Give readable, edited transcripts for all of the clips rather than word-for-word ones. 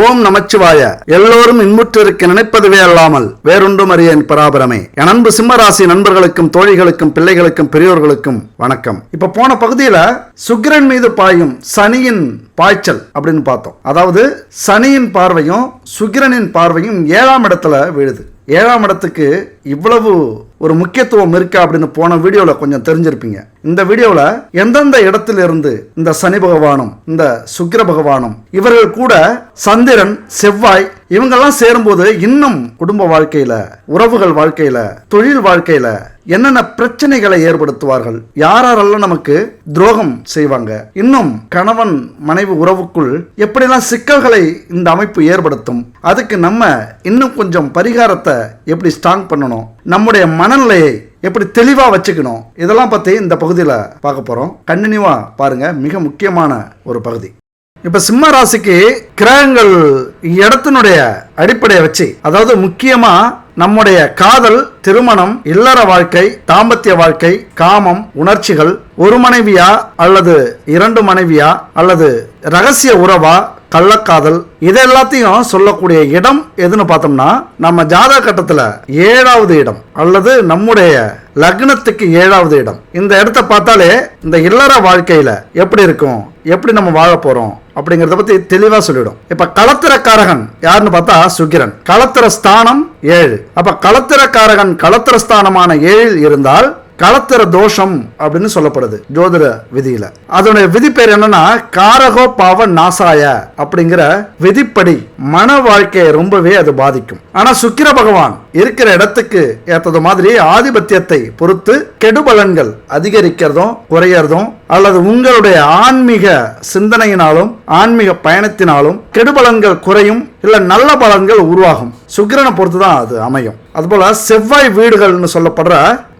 ஓம் நமச்சிவாய. எல்லோரும் இன்புற்றிருக்க நினைப்பதுவே அல்லாமல் வேறொன்றும் அறியேன் பராபரமே. என் அன்பு சிம்மராசி நண்பர்களுக்கும் தோழிகளுக்கும் பிள்ளைகளுக்கும் பெரியோர்களுக்கும் வணக்கம். இப்ப போன பகுதியில சுக்கிரன் மீது பாயும் சனியின் பாய்ச்சல் அப்படின்னு பார்த்தோம். அதாவது சனியின் பார்வையும் சுக்கிரனின் பார்வையும் 7ஆம் இடத்துல விழுது. 7ஆம் இடத்துக்கு இவ்வளவு ஒரு முக்கியத்துவம் இருக்கா அப்படின்னு போன வீடியோவில் கொஞ்சம் தெரிஞ்சிருப்பீங்க. இந்த வீடியோவில் எந்தெந்த இடத்திலிருந்து இந்த சனி பகவானும் இந்த சுக்கிர பகவானும் இவர்கள் கூட சந்திரன் செவ்வாய் இவங்கெல்லாம் சேரும்போது இன்னும் குடும்ப வாழ்க்கையில, உறவுகள் வாழ்க்கையில, தொழில் வாழ்க்கையில என்னென்ன பிரச்சனைகளை ஏற்படுத்துவார்கள், யாரெல்லாம் நமக்கு துரோகம் செய்வாங்க, இன்னும் கணவன் மனைவி உறவுக்குள் எப்படிலாம் சிக்கல்களை இந்த அமைப்பு ஏற்படுத்தும், அதுக்கு நம்ம இன்னும் கொஞ்சம் பரிகாரத்தை எப்படி ஸ்ட்ராங் பண்ணணும், நம்முடைய மனநிலையை எப்படி தெளிவா வச்சுக்கணும், இதெல்லாம் பத்தி இந்த பகுதியில் பார்க்க போறோம். கண்டினியூவா பாருங்க, மிக முக்கியமான ஒரு பகுதி. இப்ப சிம்ம ராசிக்கு கிரகங்கள் இடத்தினுடைய அடிப்படையை வச்சு, அதாவது முக்கியமா நம்முடைய காதல், திருமணம், இல்லற வாழ்க்கை, தாம்பத்திய வாழ்க்கை, காமம், உணர்ச்சிகள், ஒரு மனைவியா அல்லது 2 மனைவியா அல்லது ரகசிய உறவா, கள்ளக்காதல், இது எல்லாத்தையும் சொல்லக்கூடிய இடம் எதுன்னு பார்த்தோம்னா நம்ம ஜாதக கட்டத்துல 7வது இடம் அல்லது நம்முடைய லக்னத்துக்கு 7வது இடம். இந்த இடத்தை பார்த்தாலே இந்த இல்லற வாழ்க்கையில எப்படி இருக்கும், எப்படி நம்ம வாழ போறோம் அப்படிங்கறத பத்தி தெளிவா சொல்லிடும். இப்ப களத்திரக்காரகன் யாருன்னு பார்த்தா சுக்கிரன். களத்திர ஸ்தானம் 7. அப்ப களத்திரக்காரகன் களத்திர ஸ்தானமான 7 இருந்தால் களத்திர தோஷம் அப்படின்னு சொல்லப்படுது ஜோதிட விதியில. அதனுடைய விதி பேர் என்னன்னா காரகோ பாவ நாசாய அப்படிங்கிற விதிப்படி மன வாழ்க்கையை ரொம்பவே அது பாதிக்கும். ஆனா சுக்கிர பகவான் இருக்கிற இடத்துக்கு ஏற்றது மாதிரி ஆதிபத்தியத்தை பொறுத்து கெடுபலன்கள் அதிகரிக்கிறதும் குறையறதும் அல்லது உங்களுடைய ஆன்மீக சிந்தனையினாலும் ஆன்மீக பயணத்தினாலும் கெடுபலன்கள் குறையும், இல்ல நல்ல பலன்கள் உருவாகும். சுக்கிரனை பொறுத்து தான் அது அமையும். அதுபோல செவ்வாய் வீடுகள்னு சொல்லப்படுற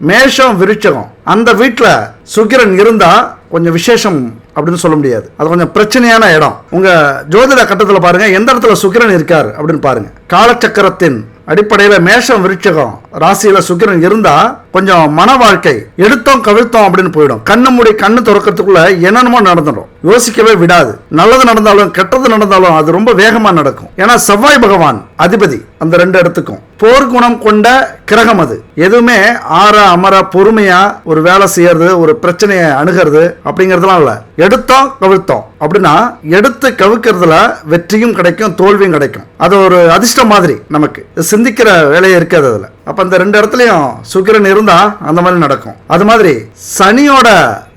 மேஷம், விருட்சகம், அந்த வீட்டுல சுக்கிரன் இருந்தா கொஞ்சம் விசேஷம் அப்படின்னு சொல்ல முடியாது. அது கொஞ்சம் பிரச்சனையான இடம். உங்க ஜோதிட கட்டத்துல பாருங்க, எந்த இடத்துல சுக்கிரன் இருக்கார் அப்படின்னு பாருங்க. காலச்சக்கரத்தின் அடிப்படையில மேஷம் விருட்சகம் ராசியில சுக்கிரன் இருந்தா கொஞ்சம் மன வாழ்க்கை எடுத்தோம் கவிழ்த்தோம் அப்படின்னு போயிடும். கண்ணு மூடி கண்ணு திறக்கிறதுக்குள்ள என்னென்னமோ நடந்துடும், யோசிக்கவே விடாது. நல்லது நடந்தாலும் கெட்டது நடந்தாலும் அது ரொம்ப வேகமா நடக்கும். ஏன்னா செவ்வாய் பகவான் அதிபதி அந்த 2 இடத்துக்கும். போர்க்குணம் கொண்ட கிரகம் அது. எதுவுமே ஆற அமர பொறுமையா ஒரு வேலை செய்யறது, ஒரு பிரச்சனையை அணுகிறது அப்படிங்கறதுலாம் இல்ல. எடுத்தோம் கவிழ்த்தோம் அப்படின்னா எடுத்து கவிக்கிறதுல வெற்றியும் கிடைக்கும், தோல்வியும் கிடைக்கும். அது ஒரு அதிர்ஷ்டம் மாதிரி நமக்கு சிந்திக்கிற வேலையே இருக்காது அதுல. அப்ப அந்த 2 இடத்துலயும் சுக்கிரன் இருந்தா அந்த மாதிரி நடக்கும். அது மாதிரி சனியோட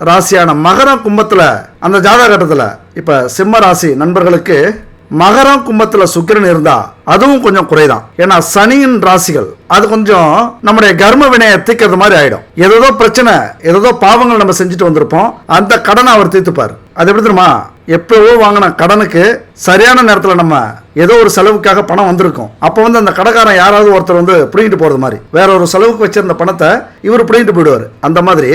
ராசியான மகரம் கும்பத்துல அந்த ஜாதக கட்டத்துல இப்ப சிம்ம ராசி நண்பர்களுக்கு மகரம் கும்பத்துல சுக்கிரன் இருந்தா அதுவும் கொஞ்சம் குறைதான். ஏன்னா சனியின் ராசிகள் அது கொஞ்சம் நம்முடைய கர்ம வினையை தீர்க்கிறது மாதிரி ஆயிடும். ஏதோ பிரச்சனை, ஏதோ பாவங்கள் நம்ம செஞ்சுட்டு வந்திருப்போம், அந்த கடனை அவர் தீர்த்துப்பார். அது எப்படி தெரியுமா, எப்பவோ வாங்கின கடனுக்கு சரியான நேரத்தில் நம்ம ஏதோ ஒரு செலவுக்காக பணம் வந்திருக்கும். அப்போ அந்த கடைக்காரன் யாராவது ஒருத்தர் பிடிங்கிட்டு போறது மாதிரி வேற ஒரு செலவுக்கு வச்சிருந்த பணத்தை இவர் பிடிங்கிட்டு போயிடுவார். அந்த மாதிரி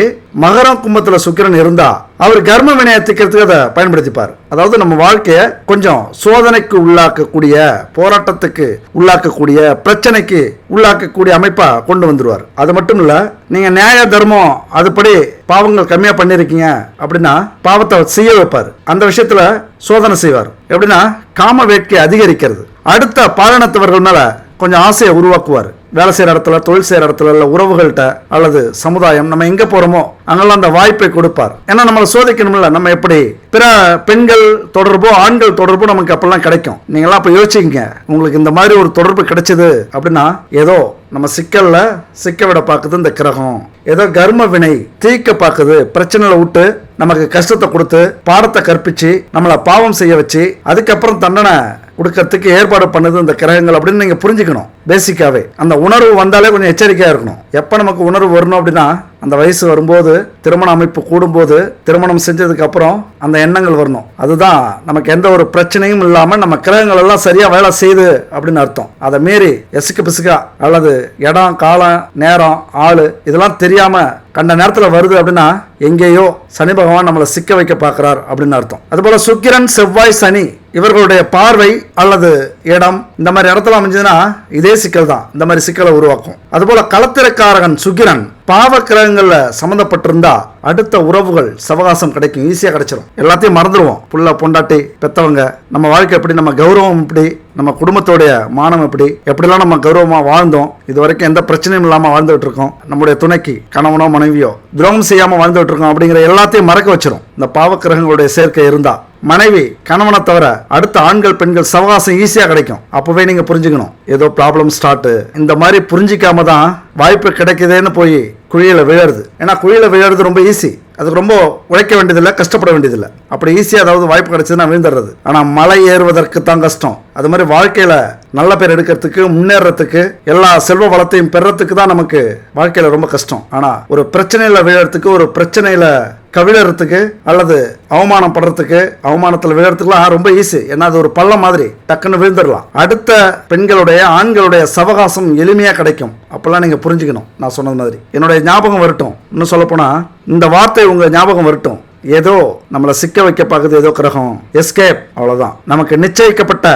மகரம் கும்பத்துல சுக்கிரன் இருந்தா அவர் கர்ம வினையை தீர்க்கிறதுக்கு அதை பயன்படுத்திப்பார். அதாவது நம்ம வாழ்க்கையை கொஞ்சம் சோதனைக்கு உள்ளாக்கக்கூடிய, போராட்டத்துக்கு உள்ளாக்கக்கூடிய, பிரச்சனைக்கு உள்ளாக்கக்கூடிய அமைப்பா கொண்டு வந்துருவார். அது மட்டும் இல்ல, நீங்க நியாய தர்மம் அதுபடி பாவங்கள் கம்மியா பண்ணிருக்கீங்க அப்படின்னா பாவத்தை செய்ய வைப்பார். அந்த விஷயத்துல சோதனை செய்வார். எப்படின்னா காம வேட்கை அதிகரிக்கிறது, அடுத்த பாலினத்தவர்கள் மேல கொஞ்சம் ஆசையை உருவாக்குவார். வேலை செய்யற இடத்துல, தொழில் செய்யற இடத்துல, இல்ல உறவுகள்கிட்ட அல்லது சமுதாயம், நம்ம எங்க போறோமோ அங்கெல்லாம் அந்த வாய்ப்பை கொடுப்பார். ஏன்னா நம்மளை சோதிக்கணும்ல, நம்ம எப்படி பிற பெண்கள் தொடர்போ ஆண்கள் தொடர்போ நமக்கு அப்பெல்லாம் கிடைக்கும். நீங்களாம் அப்ப யோசிச்சுங்க, உங்களுக்கு இந்த மாதிரி ஒரு தொடர்பு கிடைச்சது அப்படின்னா ஏதோ நம்ம சிக்கல்ல சிக்க விட பார்க்குது இந்த கிரகம், ஏதோ கர்ம வினை தீர்க்க பார்க்குது, பிரச்சனையில விட்டு நமக்கு கஷ்டத்தை கொடுத்து பாடத்தை கற்பிச்சு நம்மளை பாவம் செய்ய வச்சு அதுக்கப்புறம் தண்டனை கொடுக்கறதுக்கு ஏற்பாடு பண்ணுது இந்த கிரகங்கள் அப்படின்னு நீங்க புரிஞ்சுக்கணும். பேசிக்காவே அந்த உணர்வு வந்தாலே கொஞ்சம் எச்சரிக்கையா இருக்கணும். எப்ப நமக்கு உணர்வு வரணும் அப்படின்னா அந்த வயசு வரும்போது, திருமண அமைப்பு கூடும்போது, திருமணம் செஞ்சதுக்கு அப்புறம் அந்த எண்ணங்கள் வரணும். அதுதான் நமக்கு எந்த ஒரு பிரச்சனையும் இல்லாம நம்ம கிரகங்கள் எல்லாம் சரியா வேலை செய்யுது அப்படின்னு அர்த்தம். அதை மீறி எசுக்கு பிசுக்கா அல்லது இடம், காலம், நேரம், ஆளு இதெல்லாம் தெரியாம கண்ட நேரத்துல வருது அப்படின்னா எங்கேயோ சனி பகவான் நம்மளை சிக்க வைக்க பார்க்கிறார் அப்படின்னு அர்த்தம். அதுபோல சுக்கிரன், செவ்வாய், சனி இவர்களுடைய பார்வை அல்லது இடம் இந்த மாதிரி இடத்துல அமைஞ்சதுன்னா இதே சிக்கல் தான், இந்த மாதிரி சிக்கலை உருவாக்கும். அதுபோல களத்திரக்காரகன் சுக்கிரன் பாவ கிரகங்கள்ல சம்மந்தப்பட்டிருந்தா அடுத்த உறவுகள் சவகாசம் கிடைக்கும், ஈஸியா கிடைச்சிடும். எல்லாத்தையும் மறந்துடுவோம். புள்ள பொண்டாட்டி பெத்தவங்க, நம்ம வாழ்க்கை எப்படி, நம்ம கௌரவம் எப்படி, நம்ம குடும்பத்தோடைய மானம் எப்படிலாம் நம்ம கௌரவமா வாழ்ந்தோம், இது வரைக்கும் எந்த பிரச்சனையும் இல்லாம வாழ்ந்துட்டு இருக்கோம், நம்முடைய துணைக்கு கணவனோ மனைவியோ துரோகம் செய்யாம வாழ்ந்துட்டு இருக்கோம் அப்படிங்கிற எல்லாத்தையும் மறக்க வச்சிரும் இந்த பாவ கிரகங்களுடைய சேர்க்கை இருந்தா. மனைவி கணவனை தவிர அடுத்த ஆண்கள் பெண்கள் சவகாசம் ஈஸியா கிடைக்கும். அப்பவே நீங்க புரிஞ்சுக்கணும் ஏதோ ப்ராப்ளம் ஸ்டார்ட். இந்த மாதிரி புரிஞ்சிக்காம தான் வாய்ப்பு கிடைக்குதுன்னு போய் குழியில விழருது. ஏன்னா குழியில விழறது ரொம்ப ஈஸி, அதுக்கு ரொம்ப உழைக்க வேண்டியதில்லை, கஷ்டப்பட வேண்டியதில்லை. அப்படி ஈஸியாக ஏதாவது வாய்ப்பு கிடைச்சதுன்னா விழுந்துடுறது. ஆனால் மலை ஏறுவதற்கு தான் கஷ்டம். அது மாதிரி வாழ்க்கையில் நல்ல பேர் எடுக்கிறதுக்கு, முன்னேறத்துக்கு, எல்லா செல்வ வளத்தையும் பெறத்துக்கு தான் நமக்கு வாழ்க்கையில் ரொம்ப கஷ்டம். ஆனால் ஒரு பிரச்சனையில் விழறதுக்கு, ஒரு பிரச்சனையில் கவிழறதுக்கு அல்லது அவமானம் படுறதுக்கு, அவமானத்தில் விழறதுக்குலாம் ரொம்ப ஈஸி. ஏன்னா அது ஒரு பள்ளம் மாதிரி, டக்குன்னு விழுந்துடலாம். அடுத்த பெண்களுடைய ஆண்களுடைய சவகாசம் எளிமையாக கிடைக்கும். அப்பெல்லாம் நீங்கள் புரிஞ்சுக்கணும். நான் சொன்னது மாதிரி என்னுடைய ஞாபகம் வரட்டும். இன்னும் சொல்லப்போனால் இந்த வார்த்தை உங்கள் ஞாபகம் வரட்டும். ஏதோ நம்மளை சிக்க வைக்க பார்க்குது ஏதோ கிரகம், எஸ்கேப், அவ்வளோதான். நமக்கு நிச்சயிக்கப்பட்ட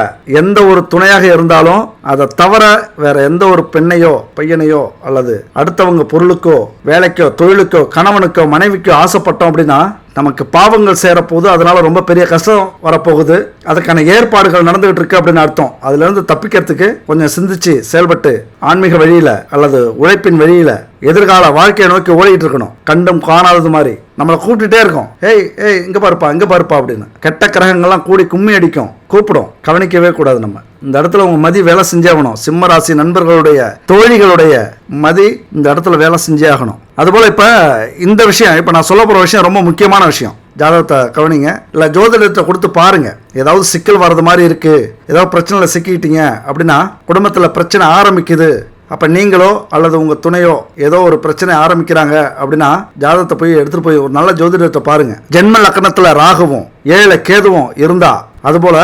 எந்த ஒரு துணையாக இருந்தாலும் அதை தவிர வேற எந்த ஒரு பெண்ணையோ பையனையோ அல்லது அடுத்தவங்க பொருளுக்கோ வேலைக்கோ தொழிலுக்கோ கணவனுக்கோ மனைவிக்கோ ஆசைப்பட்டோம் அப்படின்னா நமக்கு பாவங்கள் சேரப்போகுது. அதனால ரொம்ப பெரிய கஷ்டம் வரப்போகுது. அதுக்கான ஏற்பாடுகள் நடந்துகிட்டு இருக்கு அப்படின்னு அர்த்தம். அதுல இருந்து தப்பிக்கிறதுக்கு கொஞ்சம் சிந்திச்சு செயல்பட்டு ஆன்மீக வழியில அல்லது உழைப்பின் வழியில எதிர்கால வாழ்க்கையை நோக்கி ஓடிட்டு இருக்கணும். கண்டும் காணாதது மாதிரி நம்மளை கூப்பிட்டுட்டே இருக்கோம். ஏய் ஏய் இங்க பாருப்பா இங்க பாருப்பா அப்படின்னு. கெட்ட கிரகங்கள்லாம் கூடி கும்மி அடிக்கும், கூப்பிடும். கவனிக்கவே கூடாது. நம்ம இந்த இடத்துல உங்க மதி வேலை செஞ்சே ஆகணும். சிம்ம ராசி நண்பர்களுடைய தோழிகளுடைய மதி இந்த இடத்துல வேலை செஞ்சே ஆகணும். அதுபோல இப்ப இந்த விஷயம், இப்ப நான் சொல்ல போற விஷயம் ரொம்ப முக்கியமான விஷயம். ஜாதகத்தை கவனிங்க, இல்லை ஜோதிடத்தை கொடுத்து பாருங்க. ஏதாவது சிக்கல் வர்றது மாதிரி இருக்கு, ஏதாவது பிரச்சனையில் சிக்கிட்டீங்க அப்படின்னா, குடும்பத்தில் பிரச்சனை ஆரம்பிக்குது, அப்போ நீங்களோ அல்லது உங்கள் துணையோ ஏதோ ஒரு பிரச்சனை ஆரம்பிக்கிறாங்க அப்படின்னா ஜாதகத்தை போய் எடுத்துகிட்டு போய் ஒரு நல்ல ஜோதிடத்தை பாருங்க. ஜென்ம லக்னத்தில் ராகுவும் 7 கேதுவும் இருந்தா, அதுபோல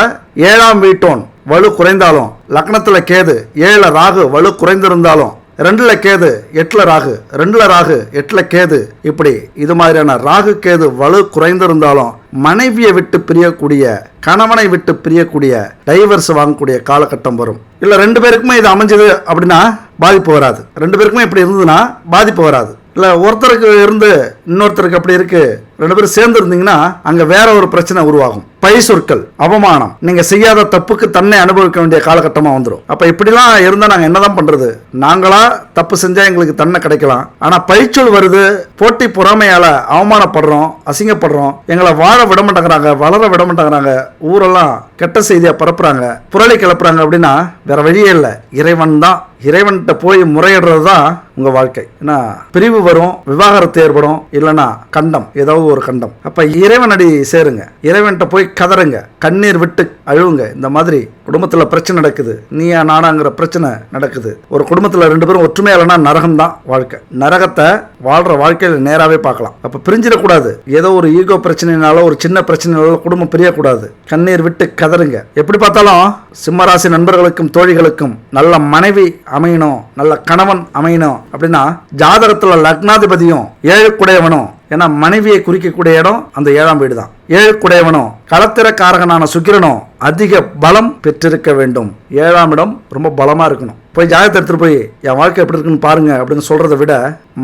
7ஆம் வீட்டோன் வலு குறைந்தாலும், லக்னத்தில் கேது 7 ராகு வலு குறைந்திருந்தாலும், 2ல் கேது 8ல் ராகு, 2ல் ராகு 8ல் கேது, இப்படி இது மாதிரியான ராகு கேது வலு குறைந்திருந்தாலும் மனைவியை விட்டு பிரியக்கூடிய, கணவனை விட்டு பிரியக்கூடிய, டைவர்ஸ் வாங்கக்கூடிய காலகட்டம் வரும். இல்லை 2 பேருக்குமே இது அமைஞ்சது அப்படின்னா பாதிப்பு வராது. 2 பேருக்குமே இப்படி இருந்ததுன்னா பாதிப்பு வராது. இல்லை ஒருத்தருக்கு இருந்து இன்னொருத்தருக்கு அப்படி இருக்கு, 2 பேரும் சேர்ந்து இருந்தீங்கன்னா அங்கே வேற ஒரு பிரச்சனை உருவாகும். பை சொற்கள், அவமானம், நீங்க செய்யாத தப்புக்கு தன்னை அனுபவிக்க வேண்டிய காலகட்டமா வந்துடும். அப்ப இப்படிலாம் இருந்தா நாங்க என்னதான் பண்றது? நாங்களா தப்பு செஞ்சா எங்களுக்கு தன்னை கிடைக்கலாம், ஆனா பழிச்சொல் வருது, போட்டி பொறாமையால அவமானப்படுறோம், அசிங்கப்படுறோம், எங்களை வாழ விட மாட்டேங்கிறாங்க, வளர விட மாட்டேங்கிறாங்க, ஊரெல்லாம் கெட்ட செய்தியா பரப்புறாங்க, புரளி கிளப்புறாங்க அப்படின்னா வேற வழியே இல்லை. இறைவன் தான். இறைவன்கிட்ட போய் முறையிடுறது தான் உங்க வாழ்க்கை. ஏன்னா பிரிவு வரும், விவாகரத்து ஏற்படும், இல்லைன்னா கண்டம், ஏதாவது ஒரு கண்டம். அப்ப இறைவன் அடி சேருங்க, இறைவன்கிட்ட போய் கதறுங்க, கண்ணீர் விட்டு அழுவுங்க. இந்த மாதிரி குடும்பத்துல பிரச்சனை நடக்குது, நீயா நானாங்கிற பிரச்சனை நடக்குது, ஒரு குடும்பத்துல 2 பேரும் ஒற்றுமையா இல்லைன்னா நரகம் தான் வாழ்க்கை. நரகத்தை வாழ்ற வாழ்க்கையில நேராவே பார்க்கலாம். அப்ப பிரிஞ்சிடக்கூடாது. ஏதோ ஒரு ஈகோ பிரச்சனைனால, ஒரு சின்ன பிரச்சனைனால குடும்பம் பிரியக்கூடாது. கண்ணீர் விட்டு கதறுங்க. எப்படி பார்த்தாலும் சிம்மராசி நண்பர்களுக்கும் தோழிகளுக்கும் நல்ல மனைவி அமையணும், நல்ல கணவன் அமையணும் அப்படின்னா ஜாதகத்துல லக்னாதிபதியும் 7 குடையவனும், ஏன்னா மனைவியை குறிக்கக்கூடிய இடம் அந்த 7ஆம் வீடு தான். 7 குடையவனும் களத்திரக்காரகனான சுக்கிரனும் அதிக பலம் பெற்றிருக்க வேண்டும். 7ஆம் இடம் ரொம்ப பலமா இருக்கணும். போய் ஜாதகத்தை எடுத்துட்டு போய் என் வாழ்க்கை எப்படி இருக்குன்னு பாருங்க அப்படின்னு சொல்றதை விட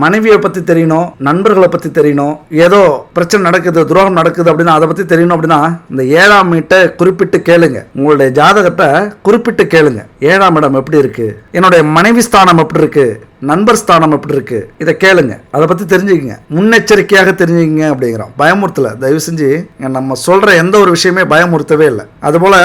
மனைவியை பத்தி தெரியணும், நண்பர்களை பத்தி தெரியணும், ஏதோ பிரச்சனை நடக்குது, துரோகம் நடக்குது அப்படின்னா அதை பத்தி தெரியணும் அப்படின்னா இந்த 7ஆம் வீட்டை குறிப்பிட்டு கேளுங்க. உங்களுடைய ஜாதகத்தை குறிப்பிட்டு கேளுங்க. 7ஆம் இடம் எப்படி இருக்கு, என்னுடைய மனைவி ஸ்தானம் எப்படி இருக்கு, நண்பர் ஸ்தானம் எப்படி இருக்கு, இதை கேளுங்க. அதை பத்தி தெரிஞ்சுக்கங்க, முன்னெச்சரிக்கையாக தெரிஞ்சுக்கங்க அப்படிங்கிறோம். பயமுறுத்தல, தயவு செஞ்சு நம்ம சொல்ற எந்த ஒரு விஷயமே பயமுறுத்தவே இல்லை. அதுபோல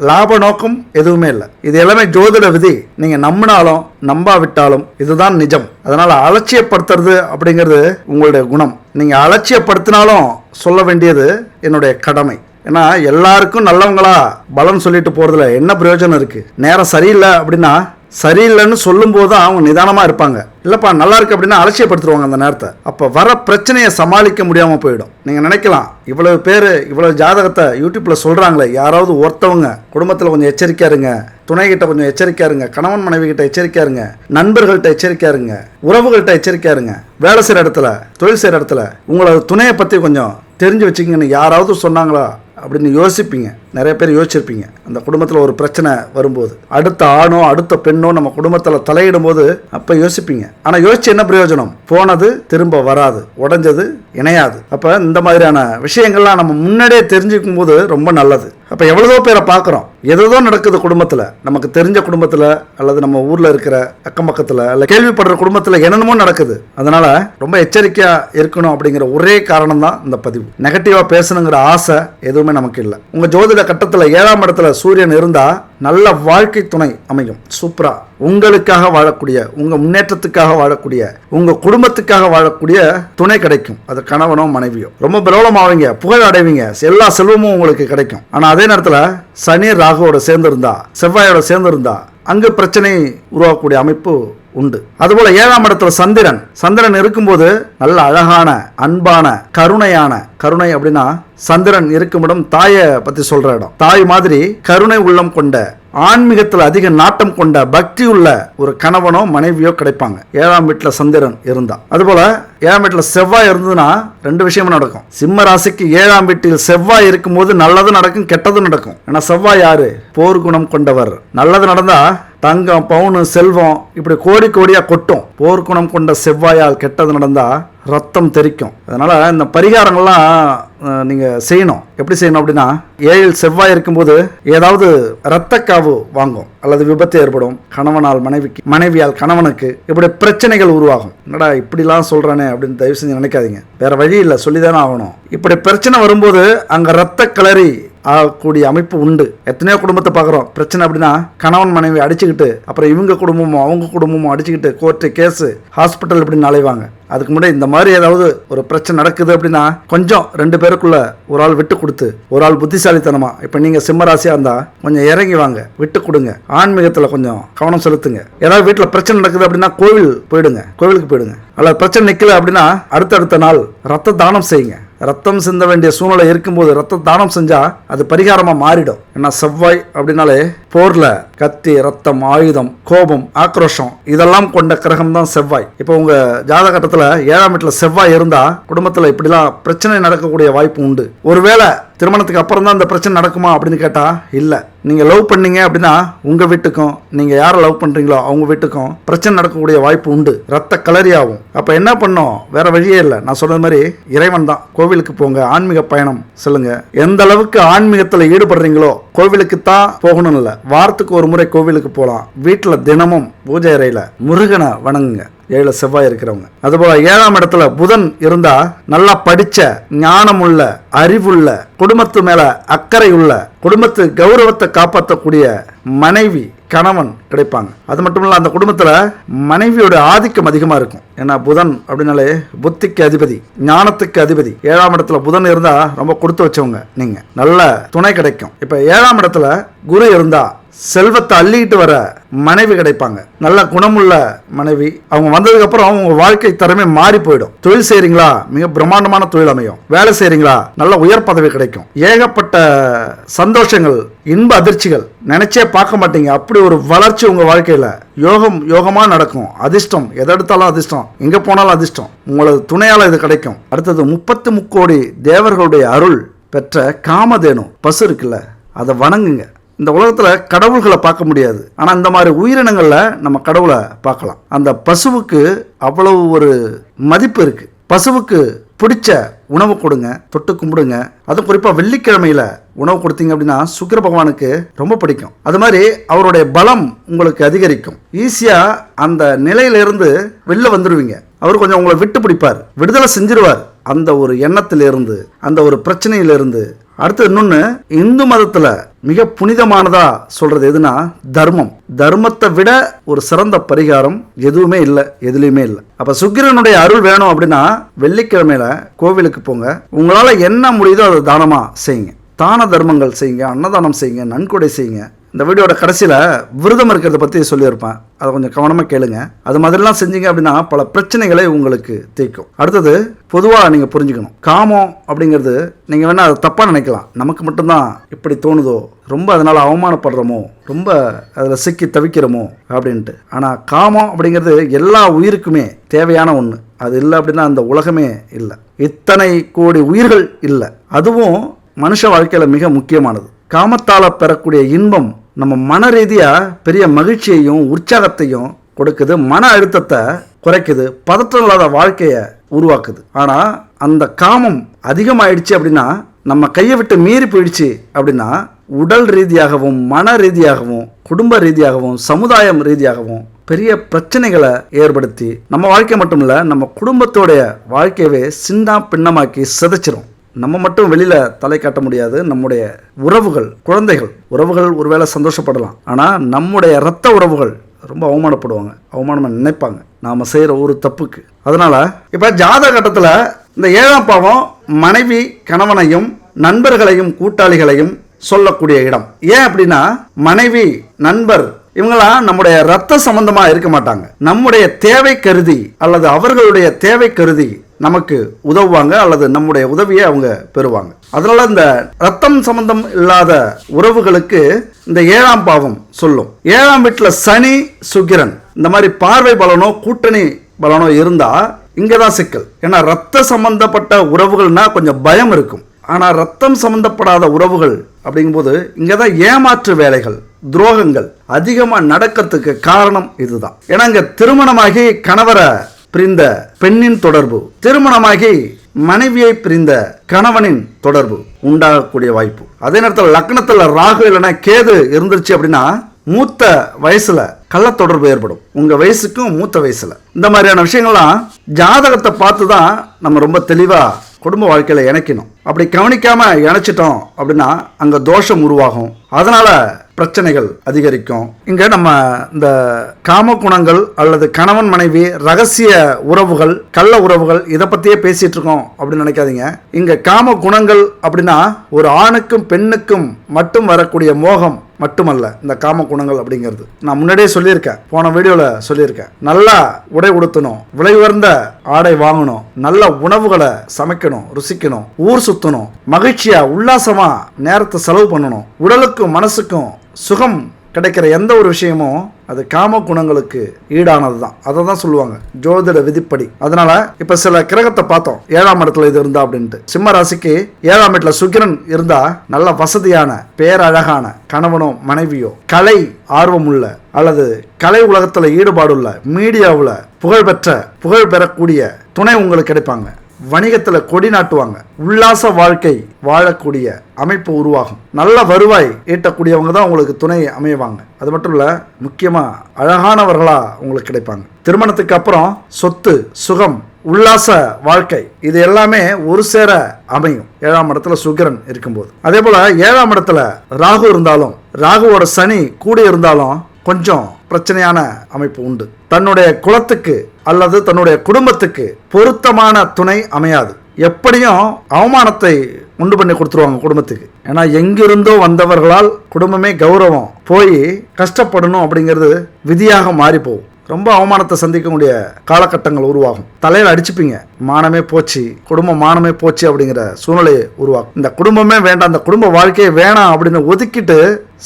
லாப நோக்கம் எதுவுமே இல்லை. இது எல்லாமே ஜோதிட விதி. நீங்க நம்பினாலும் நம்பாவிட்டாலும் இதுதான் நிஜம். அதனால அலட்சியப்படுத்துறது அப்படிங்கிறது உங்களுடைய குணம். நீங்க அலட்சியப்படுத்தினாலும் சொல்ல வேண்டியது என்னுடைய கடமை. ஏன்னா எல்லாருக்கும் நல்லவங்களா பலன் சொல்லிட்டு போறதுல என்ன பிரயோஜனம் இருக்கு? நேரம் சரியில்லை அப்படின்னா சரியில்லைன்னு சொல்லும் போது அவங்க நிதானமா இருப்பாங்க. இல்லப்பா நல்லா இருக்கு அப்படின்னா அலட்சியப்படுத்துருவாங்க அந்த நேரத்தை. அப்ப வர பிரச்சனையை சமாளிக்க முடியாம போயிடும். நீங்க நினைக்கலாம், இவ்வளவு பேரு இவ்வளவு ஜாதகத்தை யூடியூப்ல சொல்றாங்களே, யாராவது ஒருத்தவங்க குடும்பத்துல கொஞ்சம் எச்சரிக்கையா இருங்க, துணைகிட்ட கொஞ்சம் எச்சரிக்கையா இருங்க, கணவன் மனைவி கிட்ட எச்சரிக்கையா இருங்க, நண்பர்கள்ட்ட எச்சரிக்கையா இருங்க, உறவுகள்கிட்ட எச்சரிக்கையா இருங்க, வேலை செய்யற இடத்துல, தொழில் செய்யற இடத்துல உங்களோட துணையை பத்தி கொஞ்சம் தெரிஞ்சு வச்சுக்கங்கன்னு யாராவது சொன்னாங்களா அப்படின்னு யோசிப்பீங்க. நிறைய பேர் யோசிச்சிருப்பீங்க. அந்த குடும்பத்தில் ஒரு பிரச்சனை வரும்போது, அடுத்த ஆணோ அடுத்த பெண்ணோ நம்ம குடும்பத்தில் தலையிடும் போது அப்போ யோசிப்பீங்க. ஆனால் யோசிச்சு என்ன பிரயோஜனம்? போனது திரும்ப வராது, உடஞ்சது இணையாது. அப்போ இந்த மாதிரியான விஷயங்கள்லாம் நம்ம முன்னாடியே தெரிஞ்சுக்கும் போது ரொம்ப நல்லது. அப்போ எவ்வளவோ பேரை பார்க்குறோம், ஏதோ நடக்குது குடும்பத்தில், நமக்கு தெரிஞ்ச குடும்பத்தில் அல்லது நம்ம ஊரில் இருக்கிற அக்கம் பக்கத்தில் அல்ல கேள்விப்படுற குடும்பத்தில் என்னென்னமோ நடக்குது. அதனால் ரொம்ப எச்சரிக்கையாக இருக்கணும் அப்படிங்கிற ஒரே காரணம் தான் இந்த பதிவு. நெகட்டிவாக பேசணுங்கிற ஆசை எதுவுமே நமக்கு இல்லை. உங்கள் ஜோதிட கட்டத்தில் 7ஆம் இடத்துல சூரியன் இருந்தால் நல்ல வாழ்க்கை துணை அமையும். சூப்பரா உங்களுக்காக வாழக்கூடிய, உங்க முன்னேற்றத்துக்காக வாழக்கூடிய, உங்க குடும்பத்துக்காக வாழக்கூடிய துணை கிடைக்கும். அது கணவனோ மனைவியோ. ரொம்ப பிரபலமாவீங்க, புகழ் அடைவீங்க, எல்லா செல்வமும் உங்களுக்கு கிடைக்கும். ஆனா அதே நேரத்தில் சனி ராகுவோட சேர்ந்திருந்தா, செவ்வாயோட சேர்ந்திருந்தா அங்கு பிரச்சனை உருவாக்கக்கூடிய அமைப்பு உண்டு. அதுபோல 7ஆம் இடத்துல சந்திரன் இருக்கும்போது நல்ல அழகான, அன்பான, கருணை அப்படின்னா சந்திரன் இருக்கும் இடம் தாயை பத்தி சொல்ற இடம். தாய் மாதிரி கருணை உள்ளம் கொண்ட, ஆன்மீகத்தில் அதிக நாட்டம் கொண்ட, பக்தி உள்ள ஒரு கணவனோ மனைவியோ கிடைப்பாங்க 7ஆம் வீட்டுல சந்திரன் இருந்தா. அதுபோல 7ஆம் வீட்டுல செவ்வாய் இருந்ததுன்னா 2 விஷயமும் நடக்கும். சிம்ம ராசிக்கு 7ஆம் வீட்டில் செவ்வாய் இருக்கும்போது நல்லதும் நடக்கும், கெட்டதும் நடக்கும். ஏன்னா செவ்வாய் யாரு? போர் குணம் கொண்டவர். நல்லது நடந்தா தங்கம், பவுனு, செல்வம் இப்படி கோடியா கொட்டும். போர்க்குணம் கொண்ட செவ்வாயால் கெட்டது நடந்தா ரத்தம் தெரிக்கும். அதனால இந்த பரிகாரங்கள்லாம் நீங்க செய்யணும். எப்படி செய்யணும் அப்படின்னா, 7 செவ்வாய் இருக்கும்போது ஏதாவது இரத்த காவு வாங்கும் அல்லது விபத்து ஏற்படும். கணவனால் மனைவிக்கு, மனைவியால் கணவனுக்கு இப்படி பிரச்சனைகள் உருவாகும். என்னடா இப்படிலாம் சொல்றானே அப்படின்னு தயவு செஞ்சு நினைக்காதீங்க. வேற வழி இல்லை, சொல்லிதானே ஆகணும். இப்படி பிரச்சனை வரும்போது அங்க ரத்த கிளறி ஆகக்கூடிய அமைப்பு உண்டு. எத்தனையோ குடும்பத்தை பார்க்குறோம். பிரச்சனை அப்படின்னா கணவன் மனைவி அடிச்சுக்கிட்டு, அப்புறம் இவங்க குடும்பமும் அவங்க குடும்பமும் அடிச்சுக்கிட்டு கோர்ட்டு கேஸு ஹாஸ்பிட்டல் இப்படின்னு அலைவாங்க. அதுக்கு முன்னாடி இந்த மாதிரி ஏதாவது ஒரு பிரச்சனை நடக்குது அப்படின்னா கொஞ்சம் 2 பேருக்குள்ள ஒரு ஆள் விட்டு கொடுத்து, ஒரு ஆள் புத்திசாலித்தனமா, இப்போ நீங்கள் சிம்மராசியாக இருந்தால் கொஞ்சம் இறங்கி வாங்க, விட்டு கொடுங்க, ஆன்மீகத்தில் கொஞ்சம் கவனம் செலுத்துங்க. ஏதாவது வீட்டில் பிரச்சனை நடக்குது அப்படின்னா கோவிலுக்கு போயிடுங்க. அல்லது பிரச்சனை நிற்கல அப்படின்னா அடுத்தடுத்த நாள் ரத்த தானம் செய்யுங்க. ரத்தம் சிந்த வேண்டிய சூழ்நிலை இருக்கும்போது ரத்த தானம் செஞ்சா அது பரிகாரமா மாறிடும். ஏன்னா செவ்வாய் அப்படின்னாலே போர்ல கத்தி, ரத்தம், ஆயுதம், கோபம், ஆக்ரோஷம் இதெல்லாம் கொண்ட கிரகம் தான் செவ்வாய். இப்போ உங்க ஜாதக கட்டத்துல 7ஆம் வீட்டுல செவ்வாய் இருந்தா குடும்பத்துல இப்படிலாம் பிரச்சனை நடக்கக்கூடிய வாய்ப்பு உண்டு. ஒருவேளை திருமணத்துக்கு அப்புறம் தான் இந்த பிரச்சனை நடக்குமா அப்படின்னு கேட்டா இல்ல. நீங்க லவ் பண்ணீங்க அப்படின்னா உங்க வீட்டுக்கும், நீங்க யாரை லவ் பண்றீங்களோ அவங்க வீட்டுக்கும் பிரச்சனை நடக்கக்கூடிய வாய்ப்பு உண்டு. ரத்த கலரி ஆகும். அப்ப என்ன பண்ணோம்? வேற வழியே இல்லை. நான் சொன்ன மாதிரி இறைவன் தான். கோவிலுக்கு போங்க, ஆன்மீக பயணம் செல்லுங்க. எந்த அளவுக்கு ஆன்மீகத்தில் ஈடுபடுறீங்களோ கோவிலுக்கு தான் போகணும் இல்லை, வாரத்துக்கு ஒரு முறை கோவிலுக்கு போகலாம். வீட்டில் தினமும் பூஜை அறையில் முருகனை வணங்குங்க 7 செவ்வாய் இருக்கிறவங்க. அதுபோல 7ஆம் இடத்துல புதன் இருந்தா நல்லா படிச்ச, ஞானமுள்ள, அறிவுள்ள, குடும்பத்து மேல அக்கறை உள்ள, குடும்பத்து கௌரவத்தை காப்பாற்றக்கூடிய மனைவி, கணவன் கிடைப்பாங்க. அது மட்டும் இல்ல, அந்த குடும்பத்துல மனைவியோட ஆதிக்கம் அதிகமா இருக்கும். ஏன்னா புதன் அப்படின்னாலே புத்திக்கு அதிபதி, ஞானத்துக்கு அதிபதி. 7ஆம் இடத்துல புதன் இருந்தா ரொம்ப கொடுத்து வச்சவங்க நீங்க, நல்ல துணை கிடைக்கும். இப்ப 7ஆம் இடத்துல குரு இருந்தா செல்வத்தை அள்ளிக்கிட்டு வர மனைவி கிடைப்பாங்க. நல்ல குணமுள்ள மனைவி. அவங்க வந்ததுக்கு அப்புறம் உங்க வாழ்க்கை தரமே மாறி போயிடும். தொழில் செய்றீங்களா, மிக பிரம்மாண்டமான தொழில் அமையும். வேலை செய்றீங்களா, நல்ல உயர் பதவி கிடைக்கும். ஏகப்பட்ட சந்தோஷங்கள், இன்ப அதிர்ச்சிகள் நினைச்சே பார்க்க மாட்டீங்க. அப்படி ஒரு வளர்ச்சி உங்க வாழ்க்கையில யோகமா நடக்கும். அதிர்ஷ்டம், எதை எடுத்தாலும் அதிர்ஷ்டம், எங்க போனாலும் அதிர்ஷ்டம். உங்களது துணையால இது கிடைக்கும். அடுத்தது 33 கோடி தேவர்களுடைய அருள் பெற்ற காமதேனு பசு இருக்குல்ல, அதை வணங்குங்க. இந்த உலகத்தில் கடவுள்களை பார்க்க முடியாது, ஆனால் இந்த மாதிரி உயிரினங்களில் நம்ம கடவுளை பார்க்கலாம். அந்த பசுவுக்கு அவ்வளவு ஒரு மதிப்பு இருக்கு. பசுவுக்கு பிடிச்ச உணவு கொடுங்க, தொட்டு கும்பிடுங்க. அதுவும் குறிப்பாக வெள்ளிக்கிழமையில உணவு கொடுத்தீங்க அப்படின்னா சுக்கிர பகவானுக்கு ரொம்ப பிடிக்கும். அது மாதிரி அவருடைய பலம் உங்களுக்கு அதிகரிக்கும். ஈஸியாக அந்த நிலையிலிருந்து வெளில வந்துடுவீங்க. அவர் கொஞ்சம் உங்களை விட்டு பிடிப்பார், விடுதலை செஞ்சிருவார் அந்த ஒரு எண்ணத்திலிருந்து, அந்த ஒரு பிரச்சனையிலிருந்து. அடுத்து இன்னொன்று, இந்து மதத்தில் மிக புனிதமானதா சொல்றது எதுனா தர்மம். தர்மத்தை விட ஒரு சிறந்த பரிகாரம் எதுவுமே இல்லை, எதுலையுமே இல்லை. அப்ப சுக்கிரனுடைய அருள் வேணும் அப்படின்னா வெள்ளிக்கிழமையில கோவிலுக்கு போங்க. உங்களால என்ன முடியுதோ அதை தானமா செய்யுங்க. தான தர்மங்கள் செய்யுங்க, அன்னதானம் செய்யுங்க, நன்கொடை செய்யுங்க. இந்த வீடியோட கடைசியில் விரதம் இருக்கிறத பற்றி சொல்லியிருப்பேன், அதை கொஞ்சம் கவனமாக கேளுங்க. அது மாதிரிலாம் செஞ்சீங்க அப்படின்னா பல பிரச்சனைகளை உங்களுக்கு தீர்க்கும். அடுத்தது, பொதுவாக நீங்கள் புரிஞ்சுக்கணும், காமம் அப்படிங்கிறது நீங்கள் வேணால் அதை தப்பாக நினைக்கலாம். நமக்கு மட்டும்தான் இப்படி தோணுதோ, ரொம்ப அதனால் அவமானப்படுறோமோ, ரொம்ப அதில் சிக்கி தவிக்கிறோமோ அப்படின்ட்டு. ஆனால் காமம் அப்படிங்கிறது எல்லா உயிருக்குமே தேவையான ஒன்று. அது இல்லை அப்படின்னா அந்த உலகமே இல்லை, இத்தனை கோடி உயிர்கள் இல்லை. அதுவும் மனுஷ வாழ்க்கையில மிக முக்கியமானது. காமத்தால பெறக்கூடிய இன்பம் நம்ம மன ரீதியா பெரிய மகிழ்ச்சியையும் உற்சாகத்தையும் கொடுக்குது, மன அழுத்தத்தை குறைக்குது, பதற்றம் இல்லாத வாழ்க்கையை உருவாக்குது. ஆனா அந்த காமம் அதிகமாயிடுச்சு அப்படின்னா, நம்ம கையை விட்டு மீறி போயிடுச்சு அப்படின்னா, உடல் ரீதியாகவும் மன ரீதியாகவும் குடும்ப ரீதியாகவும் சமுதாயம் ரீதியாகவும் பெரிய பிரச்சனைகளை ஏற்படுத்தி நம்ம வாழ்க்கை மட்டும் இல்லை, நம்ம குடும்பத்தோடைய வாழ்க்கையவே சின்ன பின்னமாக்கி சிதைச்சிரும். நம்ம மட்டும் வெளியில தலை காட்ட முடியாது. நம்முடைய உறவுகள், குழந்தைகள் உறவுகள் ஒருவேளை சந்தோஷப்படலாம், ஆனால் நம்முடைய இரத்த உறவுகள் ரொம்ப அவமானப்படுவாங்க, அவமானமாக நினைப்பாங்க நாம் செய்கிற ஒரு தப்புக்கு. அதனால இப்போ ஜாதக கட்டத்தில் இந்த 7ஆம் பாவம் மனைவி கணவனையும் நண்பர்களையும் கூட்டாளிகளையும் சொல்லக்கூடிய இடம். ஏன் அப்படின்னா, மனைவி நண்பர் இவங்களாம் நம்முடைய ரத்த சம்பந்தமா இருக்க மாட்டாங்க. நம்முடைய தேவை கருதி அல்லது அவர்களுடைய தேவை கருதி நமக்கு உதவுவாங்க அல்லது நம்முடைய உதவியை அவங்க பெறுவாங்க. அதனால இந்த ரத்தம் சம்பந்தம் இல்லாத உறவுகளுக்கு இந்த 7ஆம் பாவம் சொல்லும். 7ஆம் வீட்டுல சனி சுக்கிரன் இந்த மாதிரி பார்வை பலனோ கூட்டணி பலனோ இருந்தா இங்கதான் சிக்கல். ஏன்னா ரத்த சம்பந்தப்பட்ட உறவுகள்னா கொஞ்சம் பயம் இருக்கும். ஆனா ரத்தம் சம்பந்தப்படாத உறவுகள் அப்படிங்கும்போது இங்கதான் ஏமாற்று வேலைகள், துரோகங்கள் அதிகமா நடக்கிறதுக்கு காரணம் இதுதான். ஏன்னா இங்க திருமணமாகி கணவரை பிரிந்த பெண்ணின் தொடர்பு, திருமணமாகி மனைவியை பிரிந்த கணவனின் தொடர்பு உண்டாகக்கூடிய வாய்ப்பு. அதே நேரத்தில் லக்னத்தில் ராகு இல்லைன்னா கேது இருந்துச்சு அப்படின்னா மூத்த வயசுல கள்ள தொடர்பு ஏற்படும். உங்க வயசுக்கும் மூத்த வயசுல இந்த மாதிரியான விஷயங்கள்லாம் ஜாதகத்தை பார்த்து தான் நம்ம ரொம்ப தெளிவா குடும்ப வாழ்க்கையில இணைக்கணும். அப்படி கவனிக்காம இணைச்சிட்டோம் அப்படின்னா அங்க தோஷம் உருவாகும், அதனால பிரச்சனைகள் அதிகரிக்கும். இங்க நம்ம இந்த காம குணங்கள் அல்லது கணவன் மனைவி ரகசிய உறவுகள் கள்ள உறவுகள் இதை பத்தியே பேசிட்டு இருக்கோம் அப்படின்னு நினைக்காதீங்க. இங்க காம குணங்கள் அப்படின்னா ஒரு ஆணுக்கும் பெண்ணுக்கும் மட்டும் வரக்கூடிய மோகம் மட்டுமல்ல. இந்த காம குணங்கள் அப்படிங்கிறது நான் முன்னாடியே சொல்லியிருக்கேன், போன வீடியோல சொல்லியிருக்கேன். நல்லா உடை உடுத்தணும், விலை உயர்ந்த ஆடை வாங்கணும், நல்ல உணவுகளை சமைக்கணும், ருசிக்கணும், ஊர் சுத்தணும், மகிழ்ச்சியா உல்லாசமா நேரத்தை செலவு பண்ணணும். உடலுக்கும் மனசுக்கும் சுகம் கிடைக்கிற எந்த ஒரு விஷயமும் அது காம குணங்களுக்கு ஈடானது தான். அதை தான் சொல்லுவாங்க ஜோதிட விதிப்படி. அதனால இப்ப சில கிரகத்தை பார்த்தோம், 7ஆம் இடத்துல இது இருந்தா அப்படின்ட்டு. சிம்ம ராசிக்கு 7ஆம் இடத்துல சுக்கிரன் இருந்தா நல்ல வசதியான பேரழகான கணவனோ மனைவியோ கலை ஆர்வம் உள்ள அல்லது கலை உலகத்துல ஈடுபாடுள்ள மீடியாவுல புகழ் பெறக்கூடிய துணை உங்களுக்கு கிடைப்பாங்க. வணிகத்துல கொடி நாட்டுவாங்க, உல்லாச வாழ்க்கை வாழக்கூடிய அமைப்பு உருவாகும். நல்ல வருவாய் ஈட்டக்கூடியவங்க தான் உங்களுக்கு துணை அமைவாங்க. அது மட்டும் இல்ல, முக்கியமா அழகானவர்களா உங்களுக்கு கிடைப்பாங்க. திருமணத்துக்கு அப்புறம் சொத்து, சுகம், உல்லாச வாழ்க்கை இது எல்லாமே ஒரு சேர அமையும் 7ஆம் இடத்துல சுக்கிரன் இருக்கும்போது. அதே போல 7ஆம் இடத்துல ராகு இருந்தாலும், ராகுவோட சனி கூடி இருந்தாலும் கொஞ்சம் பிரச்சனையான அமைப்பு உண்டு. தன்னுடைய குலத்துக்கு அல்லது தன்னுடைய குடும்பத்துக்கு பொருத்தமான துணை அமையாது. எப்படியும் அவமானத்தை உண்டு பண்ணி கொடுத்துருவாங்க குடும்பத்துக்கு. ஏன்னா எங்கிருந்தோ வந்தவர்களால் குடும்பமே கௌரவம் போய் கஷ்டப்படணும் அப்படிங்கிறது விதியாக மாறி போகும். ரொம்ப அவமானத்தை சந்திக்கக்கூடிய காலகட்டங்கள் உருவாகும். தலையில் அடிச்சுப்பீங்க, மானமே போச்சு, குடும்பம் மானமே போச்சு அப்படிங்கிற சூழ்நிலையை உருவாகும். இந்த குடும்பமே வேண்டாம், இந்த குடும்ப வாழ்க்கையை வேணாம் அப்படின்னு ஒதுக்கிட்டு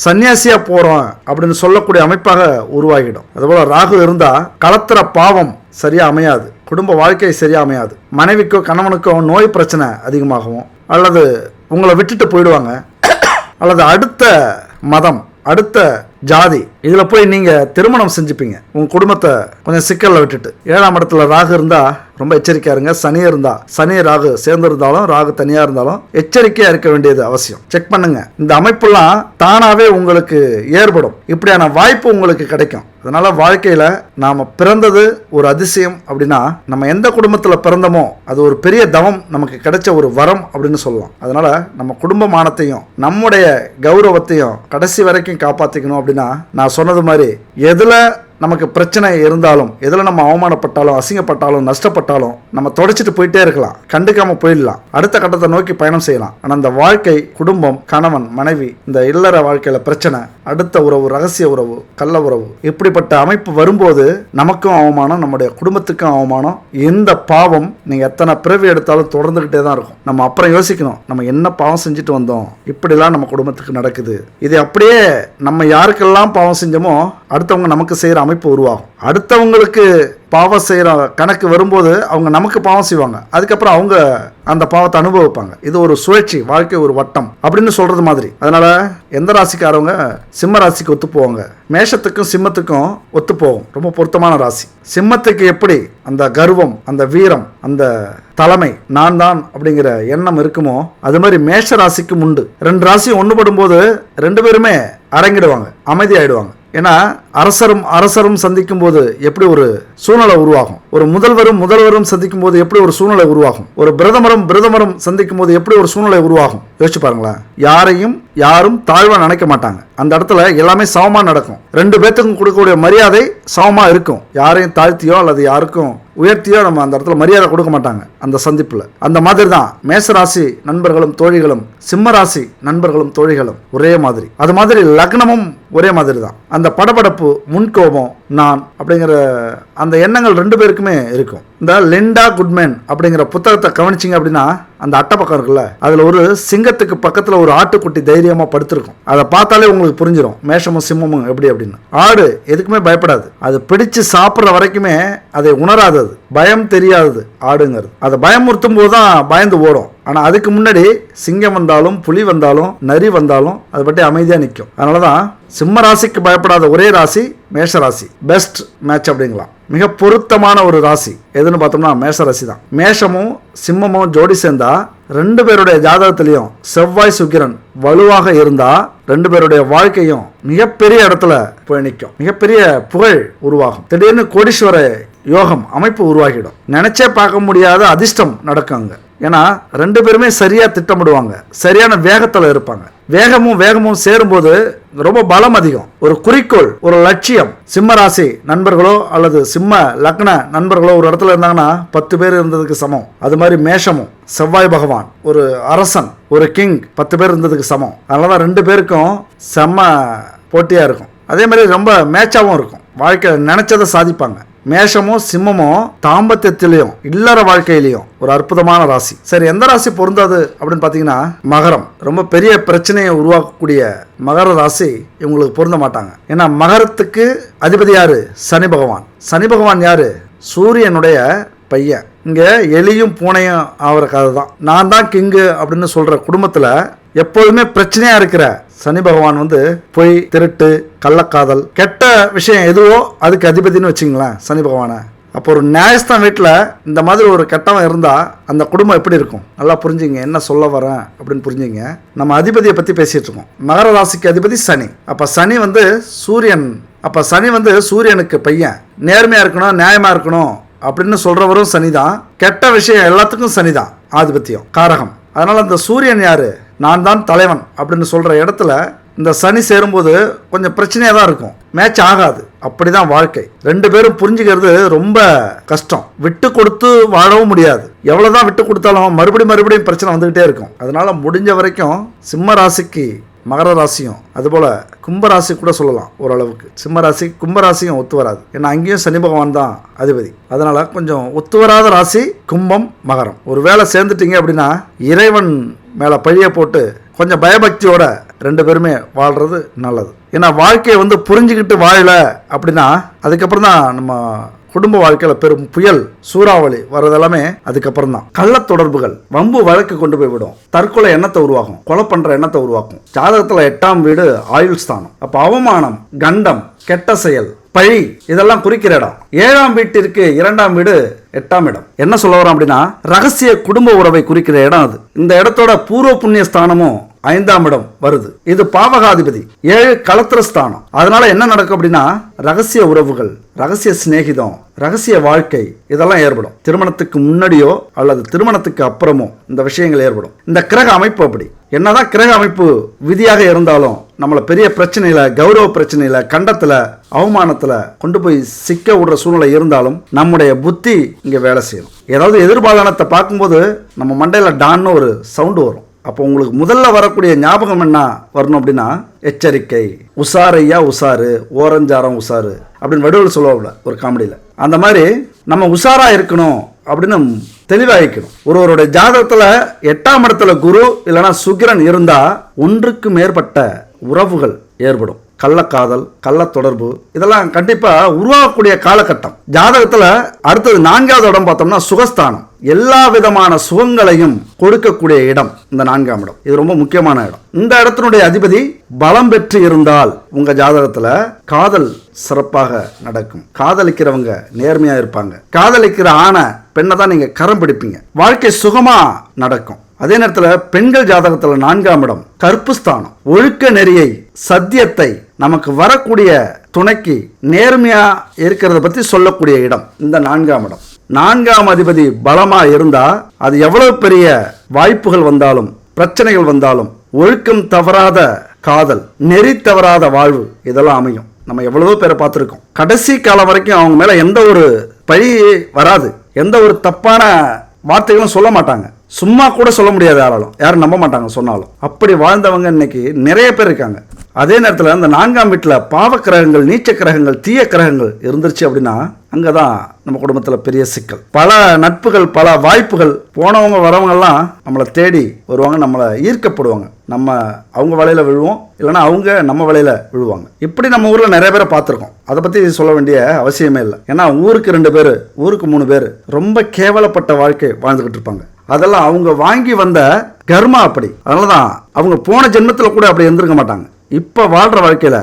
சன்னியாசியா போறோம் அப்படின்னு சொல்லக்கூடிய அமைப்பாக உருவாகிடும். அதுபோல ராகு இருந்தா களத்திர பாவம் சரியா அமையாது, குடும்ப வாழ்க்கை சரியா அமையாது. மனைவிக்கோ கணவனுக்கோ நோய் பிரச்சனை அதிகமாகவும் அல்லது உங்களை விட்டுட்டு போயிடுவாங்க, அல்லது அடுத்த மதம் அடுத்த ஜாதி இதுல போய் நீங்க திருமணம் செஞ்சுப்பீங்க. உங்க குடும்பத்தை கொஞ்சம் சிக்கல்ல விட்டுட்டு. 7ஆம் இடத்துல ராகு இருந்தா ரொம்ப எச்சரிக்கையா இருங்க. சனி இருந்தா, சனி ராகு சேர்ந்து இருந்தாலும் ராகு தனியா இருந்தாலும் எச்சரிக்கையா இருக்க வேண்டியது அவசியம். செக் பண்ணுங்க. இந்த அமைப்பெல்லாம் தானாவே உங்களுக்கு ஏற்படும், இப்படியான வாய்ப்பு உங்களுக்கு கிடைக்கும். அதனால வாழ்க்கையில நாம பிறந்தது ஒரு அதிசயம் அப்படின்னா, நம்ம எந்த குடும்பத்துல பிறந்தமோ அது ஒரு பெரிய தவம், நமக்கு கிடைச்ச ஒரு வரம் அப்படின்னு சொல்லலாம். அதனால நம்ம குடும்ப மானத்தையும் நம்முடைய கௌரவத்தையும் கடைசி வரைக்கும் காப்பாத்திக்கணும். அப்படின்னா நான் சொன்னது மாதிரி எதுல நமக்கு பிரச்சனை இருந்தாலும், எதில் நம்ம அவமானப்பட்டாலும் அசிங்கப்பட்டாலும் நஷ்டப்பட்டாலும் நம்ம தொடச்சிட்டு போயிட்டே இருக்கலாம், கண்டுக்காம போயிடலாம், அடுத்த கட்டத்தை நோக்கி பயணம் செய்யலாம். ஆனால் இந்த வாழ்க்கை, குடும்பம், கணவன் மனைவி, இந்த இல்லற வாழ்க்கையில பிரச்சனை, அடுத்த உறவு, ரகசிய உறவு, கள்ள உறவு, இப்படிப்பட்ட அமைப்பு வரும்போது நமக்கும் அவமானம், நம்முடைய குடும்பத்துக்கும் அவமானம். இந்த பாவம் நீங்க எத்தனை பிறவி எடுத்தாலும் தொடர்ந்துகிட்டே தான் இருக்கும். நம்ம அப்புறம் யோசிக்கணும், நம்ம என்ன பாவம் செஞ்சுட்டு வந்தோம், இப்படிலாம் நம்ம குடும்பத்துக்கு நடக்குது. இது அப்படியே நம்ம யாருக்கெல்லாம் பாவம் செஞ்சோமோ அடுத்தவங்க நமக்கு செய்கிற அமைப்பு உருவாகும். அடுத்தவங்களுக்கு பாவம் செய்கிற கணக்கு வரும்போது அவங்க நமக்கு பாவம் செய்வாங்க, அதுக்கப்புறம் அவங்க அந்த பாவத்தை அனுபவிப்பாங்க. இது ஒரு சுழற்சி, வாழ்க்கை ஒரு வட்டம் அப்படின்னு சொல்றது மாதிரி. அதனால எந்த ராசிக்காரவங்க சிம்ம ராசிக்கு ஒத்து போவாங்க, மேஷத்துக்கும் சிம்மத்துக்கும் ஒத்து போகும். ரொம்ப பொருத்தமான ராசி. சிம்மத்துக்கு எப்படி அந்த கர்வம், அந்த வீரம், அந்த தலைமை, நான் தான் அப்படிங்கிற எண்ணம் இருக்குமோ அது மாதிரி மேஷ ராசிக்கும் உண்டு. ரெண்டு ராசியும் ஒண்ணுபடும் போது ரெண்டு பேருமே அடங்கிடுவாங்க, அமைதியாயிடுவாங்க. ஏன்னா அரசரும் சந்திக்கும் போது எப்படி ஒரு சூழ்நிலை உருவாகும், ஒரு முதல்வரும் சந்திக்கும் போது எப்படி ஒரு சூழ்நிலை உருவாகும், ஒரு பிரதமரும் சந்திக்கும் போது எப்படி ஒரு சூழ்நிலை உருவாகும் யோசிச்சு பாருங்களேன். யாரும் தாழ்வா நினைக்க மாட்டாங்க. அந்த இடத்துல எல்லாமே சமமா நடக்கும். ரெண்டு பேத்துக்கும் கொடுக்கக்கூடிய மரியாதை சமமா இருக்கும். யாரையும் தாழ்த்தியோ அல்லது யாருக்கும் உயர்த்தியோ நம்ம அந்த இடத்துல மரியாதை கொடுக்க மாட்டாங்க அந்த சந்திப்புல. அந்த மாதிரி தான் மேசராசி நண்பர்களும் தோழிகளும் சிம்ம ராசி நண்பர்களும் தோழிகளும் ஒரே மாதிரி. அது மாதிரி லக்னமும் ஒரே மாதிரி தான். அந்த படபடப்பு, முன்கோபம், நான் அப்படிங்கிற அந்த எண்ணங்கள் ரெண்டு பேருக்குமே இருக்கும். இந்த லிண்டா குட்மேன் அப்படிங்கிற புத்தகத்தை கவனிச்சிங்க அப்படின்னா அந்த அட்டை பக்கம் இருக்குல்ல, அதுல ஒரு சிங்கத்துக்கு பக்கத்துல ஒரு ஆட்டுக்குட்டி தைரியமா படுத்திருக்கும். அதை பார்த்தாலே உங்களுக்கு புரிஞ்சிடும் மேஷமும் சிம்மமும் எப்படி அப்படின்னு. ஆடு எதுக்குமே பயப்படாது, அது பிடிச்சு சாப்பிட்ற வரைக்குமே அதை உணராதது, பயம் தெரியாதது ஆடுங்கிறது. அதை பயமுறுத்தும் போதுதான் பயந்து ஓடும். ஆனா அதுக்கு முன்னாடி சிங்கம் வந்தாலும் புலி வந்தாலும் நரி வந்தாலும் அதை பற்றி அமைதியா நிற்கும். அதனாலதான் சிம்ம ராசிக்கு பயப்படாத ஒரே ராசி மேஷ ராசி. பெஸ்ட் மேட்ச் அப்படிங்களாம். மிக பொருத்தமான ஒரு ராசி எதுன்னு பார்த்தோம்னா மேஷ ராசி தான். மேஷமும் சிம்மமும் ஜோடி சேர்ந்தா ரெண்டு பேருடைய ஜாதகத்திலையும் செவ்வாய் சுக்கிரன் வலுவாக இருந்தா ரெண்டு பேருடைய வாழ்க்கையும் மிகப்பெரிய இடத்துல போய் நிற்கும். மிகப்பெரிய புகழ் உருவாகும். திடீர்னு கோடீஸ்வர யோகம் அமைப்பு உருவாகிடும். நினைச்சே பார்க்க முடியாத அதிர்ஷ்டம் நடக்குங்க. ஏன்னா ரெண்டு பேருமே சரியா திட்டமிடுவாங்க, சரியான வேகத்துல இருப்பாங்க. வேகமும் சேரும்போது ரொம்ப பலம் அதிகம். ஒரு குறிக்கோள், ஒரு லட்சியம். சிம்ம ராசி நண்பர்களோ அல்லது சிம்ம லக்ன நண்பர்களோ ஒரு இடத்துல இருந்தாங்கன்னா 10 பேர் இருந்ததுக்கு சமம். அது மாதிரி மேஷமும் செவ்வாய் பகவான் ஒரு அரசன், ஒரு கிங் 10 பேர் இருந்ததுக்கு சமம். அதனாலதான் ரெண்டு பேருக்கும் செம்ம போட்டியா இருக்கும். அதே மாதிரி ரொம்ப மேட்சாவும் இருக்கும். வாழ்க்கை நினைச்சதை சாதிப்பாங்க. மேஷமும் சிம்மமும் தாம்பத்தியத்திலையும் இல்லற வாழ்க்கையிலையும் ஒரு அற்புதமான ராசி. சரி, எந்த ராசி பொருந்தாது அப்படின்னு பாத்தீங்கன்னா மகரம். ரொம்ப பெரிய பிரச்சனையை உருவாக்கக்கூடிய மகர ராசி இவங்களுக்கு பொருந்த மாட்டாங்க. ஏன்னா மகரத்துக்கு அதிபதி யாரு? சனி பகவான். சனி பகவான் யாரு? சூரியனுடைய பையன். இங்க எலியும் பூனையும் ஆகிற கதை தான். நான் தான் கிங்கு அப்படின்னு சொல்ற குடும்பத்துல எப்போதுமே பிரச்சனையா இருக்கிற சனி பகவான் பொய், திருட்டு, கள்ளக்காதல், கெட்ட விஷயம் எதுவோ அதுக்கு அதிபதினு வச்சுங்களேன் சனி பகவானை. அப்போ ஒரு நியாயஸ்தான் வீட்டில் இந்த மாதிரி ஒரு கெட்டவன் இருந்தா அந்த குடும்பம் எப்படி இருக்கும்? நல்லா புரிஞ்சுங்க என்ன சொல்ல வரேன் அப்படின்னு புரிஞ்சுங்க. நம்ம அதிபதியை பத்தி பேசிட்டு இருக்கோம். மகர ராசிக்கு அதிபதி சனி. அப்ப சனி சூரியன். அப்ப சனி சூரியனுக்கு பையன். நேர்மையா இருக்கணும், நியாயமா இருக்கணும் அப்படின்னு சொல்றவரும் சனிதான். கெட்ட விஷயம் எல்லாத்துக்கும் சனிதான் ஆதிபத்தியம், காரகம். அதனால அந்த சூரியன் யாரு? நான் தான் தலைவன் அப்படின்னு சொல்ற இடத்துல இந்த சனி சேரும்போது கொஞ்சம் பிரச்சனையா தான் இருக்கும், மேட்ச் ஆகாது. அப்படிதான் வாழ்க்கை. ரெண்டு பேரும் புரிஞ்சுக்கிறது ரொம்ப கஷ்டம். விட்டு கொடுத்து வாழவும் முடியாது. எவ்வளவுதான் விட்டு கொடுத்தாலும் மறுபடியும் பிரச்சனை வந்துகிட்டே இருக்கும். அதனால முடிஞ்ச வரைக்கும் சிம்ம ராசிக்கு மகர ராசியும் அதுபோல கும்பராசி கூட சொல்லலாம் ஓரளவுக்கு. சிம்ம ராசி கும்பராசியும் ஒத்து வராது. ஏன்னா அங்கேயும் சனி பகவான் தான் அதிபதி. அதனால கொஞ்சம் ஒத்து வராத ராசி கும்பம், மகரம். ஒரு வேளை சேர்ந்துட்டீங்க அப்படின்னா இறைவன் மேல பழிய போட்டு கொஞ்சம் பயபக்தியோட ரெண்டு பேருமே வாழ்றது நல்லது. ஏன்னா வாழ்க்கையை புரிஞ்சுக்கிட்டு வாழல அப்படின்னா அதுக்கப்புறம் தான் நம்ம குடும்ப வாழ்க்கையில பெரும் புயல், சூறாவளி வர்றதெல்லாமே அதுக்கப்புறம் தான். கள்ள தொடர்புகள், வம்பு வழக்கு கொண்டு போய் விடும். தற்கொலை எண்ணத்தை உருவாக்கும், கொலை பண்ற எண்ணத்தை உருவாக்கும். ஜாதகத்துல 8ஆம் வீடு ஆயுள் ஸ்தானம். அப்ப அவமானம், கண்டம், கெட்ட செயல், பழி இதெல்லாம் குறிக்கிற இடம். 7ஆம் வீட்டிற்கு 2ஆம் வீடு 8ஆம் இடம். என்ன சொல்ல வரோம் அப்படின்னா ரகசிய குடும்ப உறவை குறிக்கிற இடம் அது. இந்த இடத்தோட பூர்வ புண்ணிய ஸ்தானமும் 5ஆம் இடம் வருது. இது பாவகாதிபதி. 7 களத்திர ஸ்தானம். அதனால என்ன நடக்கும் அப்படின்னா ரகசிய உறவுகள், ரகசிய சிநேகிதம், ரகசிய வாழ்க்கை இதெல்லாம் ஏற்படும். திருமணத்துக்கு முன்னாடியோ அல்லது திருமணத்துக்கு அப்புறமோ இந்த விஷயங்கள் ஏற்படும். இந்த கிரக அமைப்பு அப்படி. என்னதான் கிரக அமைப்பு விதியாக இருந்தாலும் நம்மளை பெரிய பிரச்சனையில, கௌரவ பிரச்சனையில, கண்டத்துல, அவமானத்துல கொண்டு போய் சிக்க விடுற சூழ்நிலை இருந்தாலும் நம்முடைய புத்தி இங்க வேலை செய்யணும். ஏதாவது எதிர்பாலனத்தை பார்க்கும்போது நம்ம மண்டையில டான்னு ஒரு சவுண்டு வரும். அப்போ உங்களுக்கு முதல்ல வரக்கூடிய ஞாபகம் என்ன வரணும் அப்படின்னா எச்சரிக்கை, உசாரையா உசாரு, ஓரஞ்சாரம் உசாரு அப்படின்னு வடிவில் சொல்லுவாங்க ஒரு காமெடியில. அந்த மாதிரி நம்ம உசாரா இருக்கணும் அப்படின்னு தெளிவாகிக்கணும். ஒருவருடைய ஜாதகத்துல 8ஆம் இடத்துல குரு இல்லைன்னா சுக்கிரன் இருந்தா ஒன்றுக்கு மேற்பட்ட உறவுகள் ஏற்படும். கள்ளக்காதல், கள்ள தொடர்பு இதெல்லாம் கண்டிப்பா உருவாகக்கூடிய காலகட்டம். ஜாதகத்துல அடுத்தது 4வது இடம் பார்த்தோம்னா சுகஸ்தானம். எல்லா விதமான சுகங்களையும் கொடுக்கக்கூடிய இடம் இந்த 4ஆம் இடம். இது ரொம்ப முக்கியமான இடம். இந்த இடத்தினுடைய அதிபதி பலம் பெற்று இருந்தால் உங்க ஜாதகத்துல காதல் சிறப்பாக நடக்கும். காதலிக்கிறவங்க நேர்மையா இருப்பாங்க. காதலிக்கிற ஆணை பெண்ணை தான் நீங்க கரம் பிடிப்பீங்க. வாழ்க்கை சுகமா நடக்கும். அதே நேரத்தில் பெண்கள் ஜாதகத்துல 4ஆம் இடம் கற்பு ஸ்தானம். ஒழுக்க நெறியை, சத்தியத்தை, நமக்கு வரக்கூடிய துணைக்கு நேர்மையா இருக்கிறத பத்தி சொல்லக்கூடிய இடம் இந்த 4ஆம் இடம். 4ஆம் அதிபதி பலமா இருந்தா அது எவ்வளவு பெரிய வாய்ப்புகள் வந்தாலும், பிரச்சனைகள் வந்தாலும், ஒழுக்கம் தவறாத காதல், நெறி தவறாத வாழ்வு இதெல்லாம் அமையும். நம்ம எவ்வளவோ பேரை பார்த்துருக்கோம். கடைசி காலம் வரைக்கும் அவங்க மேல எந்த ஒரு பழி வராது, எந்த ஒரு தப்பான வார்த்தைகளும் சொல்ல மாட்டாங்க. சும்மா கூட சொல்ல முடியாது, யாரும் நம்ப மாட்டாங்க சொன்னாலும். அப்படி வாழ்ந்தவங்க இன்னைக்கு நிறைய பேர் இருக்காங்க. அதே நேரத்தில் அந்த 4ஆம் வீட்டில் பாவ கிரகங்கள், நீச்ச கிரகங்கள், தீய கிரகங்கள் இருந்துருச்சு அப்படின்னா அங்கதான் நம்ம குடும்பத்தில் பெரிய சிக்கல். பல நட்புகள், பல வாய்ப்புகள், போனவங்க வரவங்கெல்லாம் நம்மளை தேடி வருவாங்க, நம்மளை ஈர்க்கப்படுவாங்க. நம்ம அவங்க வலையில விழுவோம், இல்லைன்னா அவங்க நம்ம வலையில விழுவாங்க. இப்படி நம்ம ஊரில் நிறைய பேரை பார்த்துருக்கோம். அதை பற்றி சொல்ல வேண்டிய அவசியமே இல்லை. ஏன்னா ஊருக்கு 2 பேர், ஊருக்கு 3 பேர் ரொம்ப கேவலப்பட்ட வாழ்க்கை வாழ்ந்துகிட்டு இருப்பாங்க. அதெல்லாம் அவங்க வாங்கி வந்த கர்மா அப்படி. அதனாலதான் அவங்க போன ஜென்மத்தில் கூட அப்படி இருந்திருக்க மாட்டாங்க. இப்போ வாழ்கிற வாழ்க்கையில்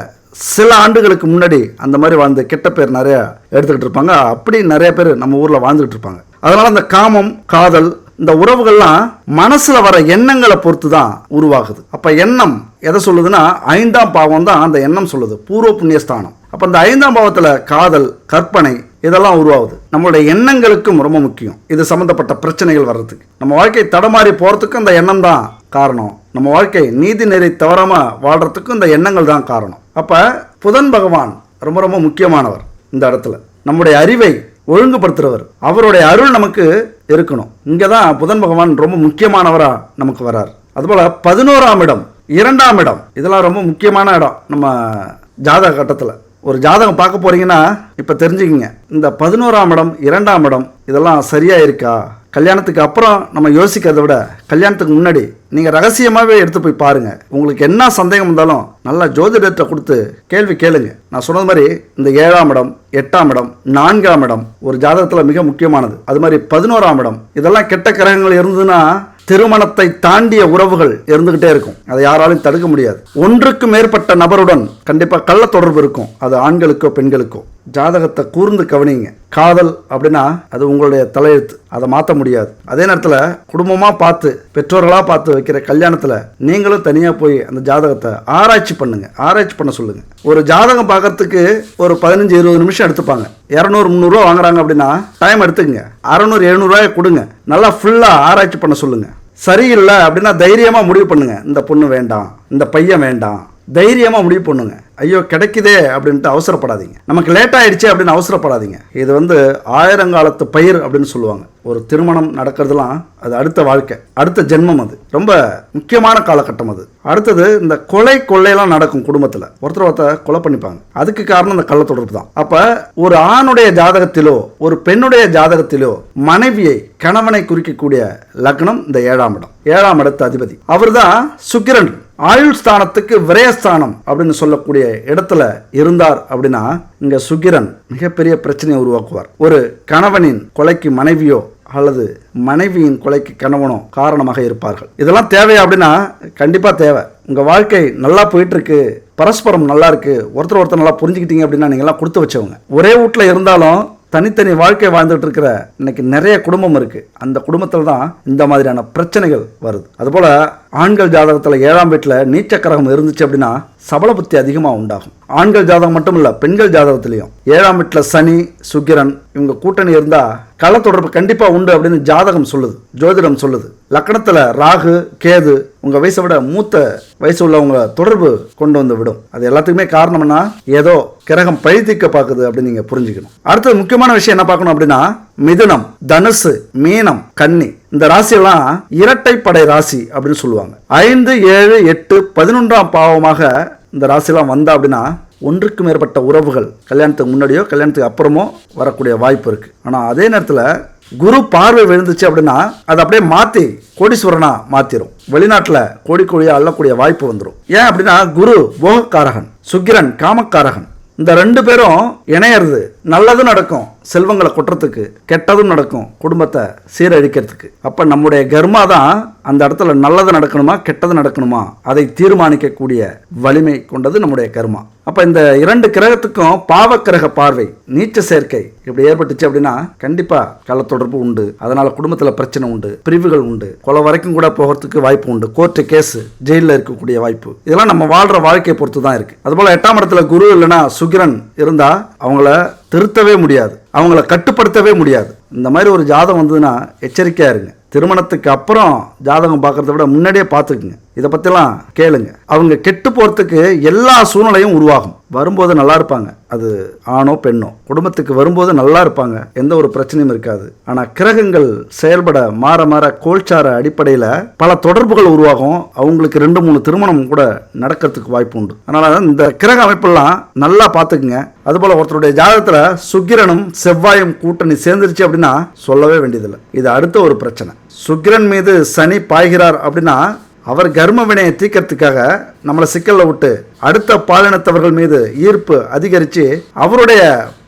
சில ஆண்டுகளுக்கு முன்னாடி அந்த மாதிரி வாழ்ந்த கெட்ட பேர் நிறைய எடுத்துக்கிட்டு இருப்பாங்க. அப்படி நிறைய பேர் நம்ம ஊரில் வாழ்ந்துகிட்டு இருப்பாங்க. அதனால இந்த காமம், காதல், இந்த உறவுகள்லாம் மனசுல வர எண்ணங்களை பொறுத்து தான் உருவாகுது. அப்ப எண்ணம் எதை சொல்லுதுன்னா 5ஆம் பாவம் தான் அந்த எண்ணம் சொல்லுது, பூர்வ புண்ணியஸ்தானம். அப்ப இந்த 5ஆம் பாவத்துல காதல், கற்பனை இதெல்லாம் உருவாகுது. நம்மளுடைய எண்ணங்களுக்கும் ரொம்ப முக்கியம். இது சம்பந்தப்பட்ட பிரச்சனைகள் வர்றதுக்கு, நம்ம வாழ்க்கை தடமாறி போறதுக்கு அந்த எண்ணம் தான் காரணம். நம்ம வாழ்க்கை நீதி நெறி தவறாம வாழ்றதுக்கும் இந்த எண்ணங்கள் தான் காரணம். அப்ப புதன் பகவான் ரொம்ப ரொம்ப முக்கியமானவர். இந்த இடத்துல நம்முடைய அறிவை ஒழுங்குபடுத்துறவர். அவருடைய அருள் நமக்கு இருக்கணும். இங்கதான் புதன் பகவான் ரொம்ப முக்கியமானவரா நமக்கு வரார். அதுபோல 11ஆம் இடம், 2ஆம் இடம் இதெல்லாம் ரொம்ப முக்கியமான இடம். நம்ம ஜாதக கட்டத்துல ஒரு ஜாதகம் பார்க்க போறீங்கன்னா இப்ப தெரிஞ்சுக்கிங்க, இந்த 11ஆம் இடம், 2ஆம் இடம் இதெல்லாம் சரியா இருக்கா? கல்யாணத்துக்கு அப்புறம் நம்ம யோசிக்கிறத விட கல்யாணத்துக்கு முன்னாடி நீங்கள் ரகசியமாகவே எடுத்து போய் பாருங்கள். உங்களுக்கு என்ன சந்தேகம் இருந்தாலும் நல்லா ஜோதிடத்தை கொடுத்து கேள்வி கேளுங்க. நான் சொன்னது மாதிரி இந்த 7ஆம் இடம், 8ஆம் இடம், 4ஆம் இடம் ஒரு ஜாதகத்தில் மிக முக்கியமானது. அது மாதிரி 11ஆம் இடம் இதெல்லாம் கெட்ட கிரகங்கள் இருந்ததுன்னா திருமணத்தை தாண்டிய உறவுகள் இருந்துகிட்டே இருக்கும். அதை யாராலும் தடுக்க முடியாது. ஒன்றுக்கு மேற்பட்ட நபருடன் கண்டிப்பாக கள்ள தொடர்பு இருக்கும். அது ஆண்களுக்கோ பெண்களுக்கோ. ஜாதகத்தை கூர்ந்து கவனிங்க. காதல் அப்படின்னா அது உங்களுடைய தலையெழுத்து, அதை மாற்ற முடியாது. அதே நேரத்தில் குடும்பமாக பார்த்து, பெற்றோர்களாக பார்த்து வைக்கிற கல்யாணத்தில் நீங்களும் தனியாக போய் அந்த ஜாதகத்தை ஆராய்ச்சி பண்ணுங்க, ஆராய்ச்சி பண்ண சொல்லுங்க. ஒரு ஜாதகம் பார்க்கறதுக்கு ஒரு 15-20 நிமிஷம் எடுத்துப்பாங்க. 200-300 ரூபா வாங்குறாங்க அப்படின்னா டைம் எடுத்துக்கங்க. 600-700 ரூபாயை கொடுங்க. நல்லா ஃபுல்லாக ஆராய்ச்சி பண்ண சொல்லுங்க. சரியில்லை அப்படின்னா தைரியமாக முடிவு பண்ணுங்க. இந்த பொண்ணு வேண்டாம், இந்த பையன் வேண்டாம், தைரியமாக முடிவு பண்ணுங்க. ஐயோ கிடைக்குதே அப்படின்ட்டு அவசரப்படாதீங்க. நமக்கு லேட் ஆயிடுச்சு அப்படின்னு அவசரப்படாதீங்க. இது ஆயிரங்காலத்து பயிர் அப்படின்னு சொல்லுவாங்க. ஒரு திருமணம் நடக்கிறதுலாம் அது அடுத்த வாழ்க்கை, அடுத்த ஜென்மம். அது ரொம்ப முக்கியமான காலகட்டம். அது அடுத்தது இந்த கொள்ளையெல்லாம் நடக்கும் குடும்பத்தில். ஒருத்தர் கொலை பண்ணிப்பாங்க. அதுக்கு காரணம் இந்த கள்ள தொடர்பு தான். அப்ப ஒரு ஆணுடைய ஜாதகத்திலோ ஒரு பெண்ணுடைய ஜாதகத்திலோ மனைவியை, கணவனை குறிக்கக்கூடிய லக்னம் இந்த 7ஆம் இடம். 7ஆம் இடத்து அதிபதி அவர் தான் சுக்கிரன். ஆயுள் ஸ்தானத்துக்கு விரயஸ்தானம் அப்படின்னு சொல்லக்கூடிய இடத்துல இருந்தார் அப்படின்னா இங்க சுக்கிரன் மிகப்பெரிய பிரச்சனையை உருவாக்குவார். ஒரு கணவனின் கொலைக்கு மனைவியோ அல்லது மனைவியின் கொலைக்கு கணவனோ காரணமாக இருப்பார்கள். இதெல்லாம் தேவையா அப்படின்னா கண்டிப்பா தேவை. உங்க வாழ்க்கை நல்லா போயிட்டு இருக்கு, பரஸ்பரம் நல்லா இருக்கு, ஒருத்தர் நல்லா புரிஞ்சுக்கிட்டீங்க அப்படின்னா நீங்க எல்லாம் கொடுத்து வச்சவங்க. ஒரே வீட்டுல இருந்தாலும் தனித்தனி வாழ்க்கை வாழ்ந்துட்டு இருக்கிற இன்னைக்கு நிறைய குடும்பம் இருக்கு. அந்த குடும்பத்தில் தான் இந்த மாதிரியான பிரச்சனைகள் வருது. அதுபோல ஆண்கள் ஜாதகத்தில் 7ஆம் வீட்டில் நீச்ச கிரகம் இருந்துச்சு அப்படின்னா சபல புத்தி அதிகமாக உண்டாகும். ஆண்கள் ஜாதகம் மட்டும் இல்லை, பெண்கள் ஜாதகத்திலையும் 7ஆம் வீட்டில் சனி, சுக்கிரன் இவங்க கூட்டணி இருந்தா கள தொடர்பு கண்டிப்பா உண்டு அப்படின்னு ஜாதகம் சொல்லுது, ஜோதிடம் சொல்லுது. லக்னத்துல ராகு, கேது உங்க வயசை விட மூத்த வயசு உள்ளவங்க தொடர்பு கொண்டு வந்து விடும். அது எல்லாத்துக்குமே காரணம்னா ஏதோ கிரகம் பழித்திக்க பார்க்குது அப்படின்னு நீங்க புரிஞ்சுக்கணும். அடுத்தது முக்கியமான விஷயம் என்ன பார்க்கணும் அப்படின்னா மிதுனம், தனுசு, மீனம், கன்னி இந்த ராசியெல்லாம் இரட்டைப்படை ராசி அப்படின்னு சொல்லுவாங்க. 5, 7, 8, 11ஆம் பாவமாக இந்த ராசியெல்லாம் வந்தா அப்படின்னா ஒன்றுக்கு மேற்பட்ட உறவுகள் கல்யாணத்துக்கு முன்னாடியோ கல்யாணத்துக்கு அப்புறமோ வரக்கூடிய வாய்ப்பு இருக்கு. ஆனால் அதே நேரத்தில் குரு பார்வை விழுந்துச்சு அப்படின்னா அதை அப்படியே மாற்றி கோடீஸ்வரனா மாற்றிடும். வெளிநாட்டில் கோடி கோடியா அள்ளக்கூடிய வாய்ப்பு வந்துடும். ஏன் அப்படின்னா குரு போகக்காரகன், சுக்கிரன் காமக்காரகன். இந்த ரெண்டு பேரும் இணையறது நல்லதும் நடக்கும் செல்வங்களை கொட்டுறதுக்கு, கெட்டதும் நடக்கும் குடும்பத்தை சீரழிக்கிறதுக்கு. அப்ப நம்முடைய கர்மா தான் அந்த இடத்துல நல்லது நடக்கணுமா கெட்டது நடக்கணுமா அதை தீர்மானிக்கக்கூடிய வலிமை கொண்டது நம்முடைய கர்மா. அப்ப இந்த இரண்டு கிரகத்துக்கும் பாவக்கிரக பார்வை, நீச்ச சேர்க்கை இப்படி ஏற்பட்டுச்சு அப்படின்னா கண்டிப்பா கள்ள தொடர்பு உண்டு. அதனால குடும்பத்துல பிரச்சனை உண்டு, பிரிவுகள் உண்டு, கொலை வரைக்கும் கூட போகிறதுக்கு வாய்ப்பு உண்டு, கோர்ட்டு கேஸ், ஜெயிலில் இருக்கக்கூடிய வாய்ப்பு. இதெல்லாம் நம்ம வாழ்ற வாழ்க்கையை பொறுத்து தான் இருக்கு. அதுபோல 8ஆம் இடத்துல குரு இல்லைன்னா சுக்கிரன் இருந்தா அவங்கள திருத்தவே முடியாது, அவங்கள கட்டுப்படுத்தவே முடியாது. இந்த மாதிரி ஒரு ஜாதகம் வந்ததுன்னா எச்சரிக்கையா இருங்க. திருமணத்துக்கு அப்புறம் ஜாதகம் பார்க்கறத விட முன்னாடியே பார்த்துக்குங்க. இதை பற்றிலாம் கேளுங்க. அவங்க கெட்டு போகிறதுக்கு எல்லா சூழ்நிலையும் உருவாகும். வரும்போது நல்லா இருப்பாங்க, அது ஆணோ பெண்ணோ, குடும்பத்துக்கு வரும்போது நல்லா இருப்பாங்க, எந்த ஒரு பிரச்சனையும் இருக்காது. ஆனால் கிரகங்கள் செயல்பட மாற மாற கோல்சார அடிப்படையில் பல தொடர்புகள் உருவாகும். அவங்களுக்கு 2-3 திருமணம் கூட நடக்கிறதுக்கு வாய்ப்பு உண்டு. அதனால இந்த கிரக அமைப்பெல்லாம் நல்லா பார்த்துக்குங்க. அதுபோல் ஒருத்தருடைய ஜாதகத்தில் சுக்கிரனும் செவ்வாயும் கூட்டணி சேர்ந்துருச்சு அப்படின்னா சொல்லவே வேண்டியதில்லை. இது அடுத்த ஒரு பிரச்சனை. சுக்கிரன் மீது சனி பாய்கிறார் அப்படின்னா அவர் கர்ம வினையை தீர்க்கறதுக்காக நம்மளை சிக்கல்ல விட்டு அடுத்த பாலினத்தவர்கள் மீது ஈர்ப்பு அதிகரித்து அவருடைய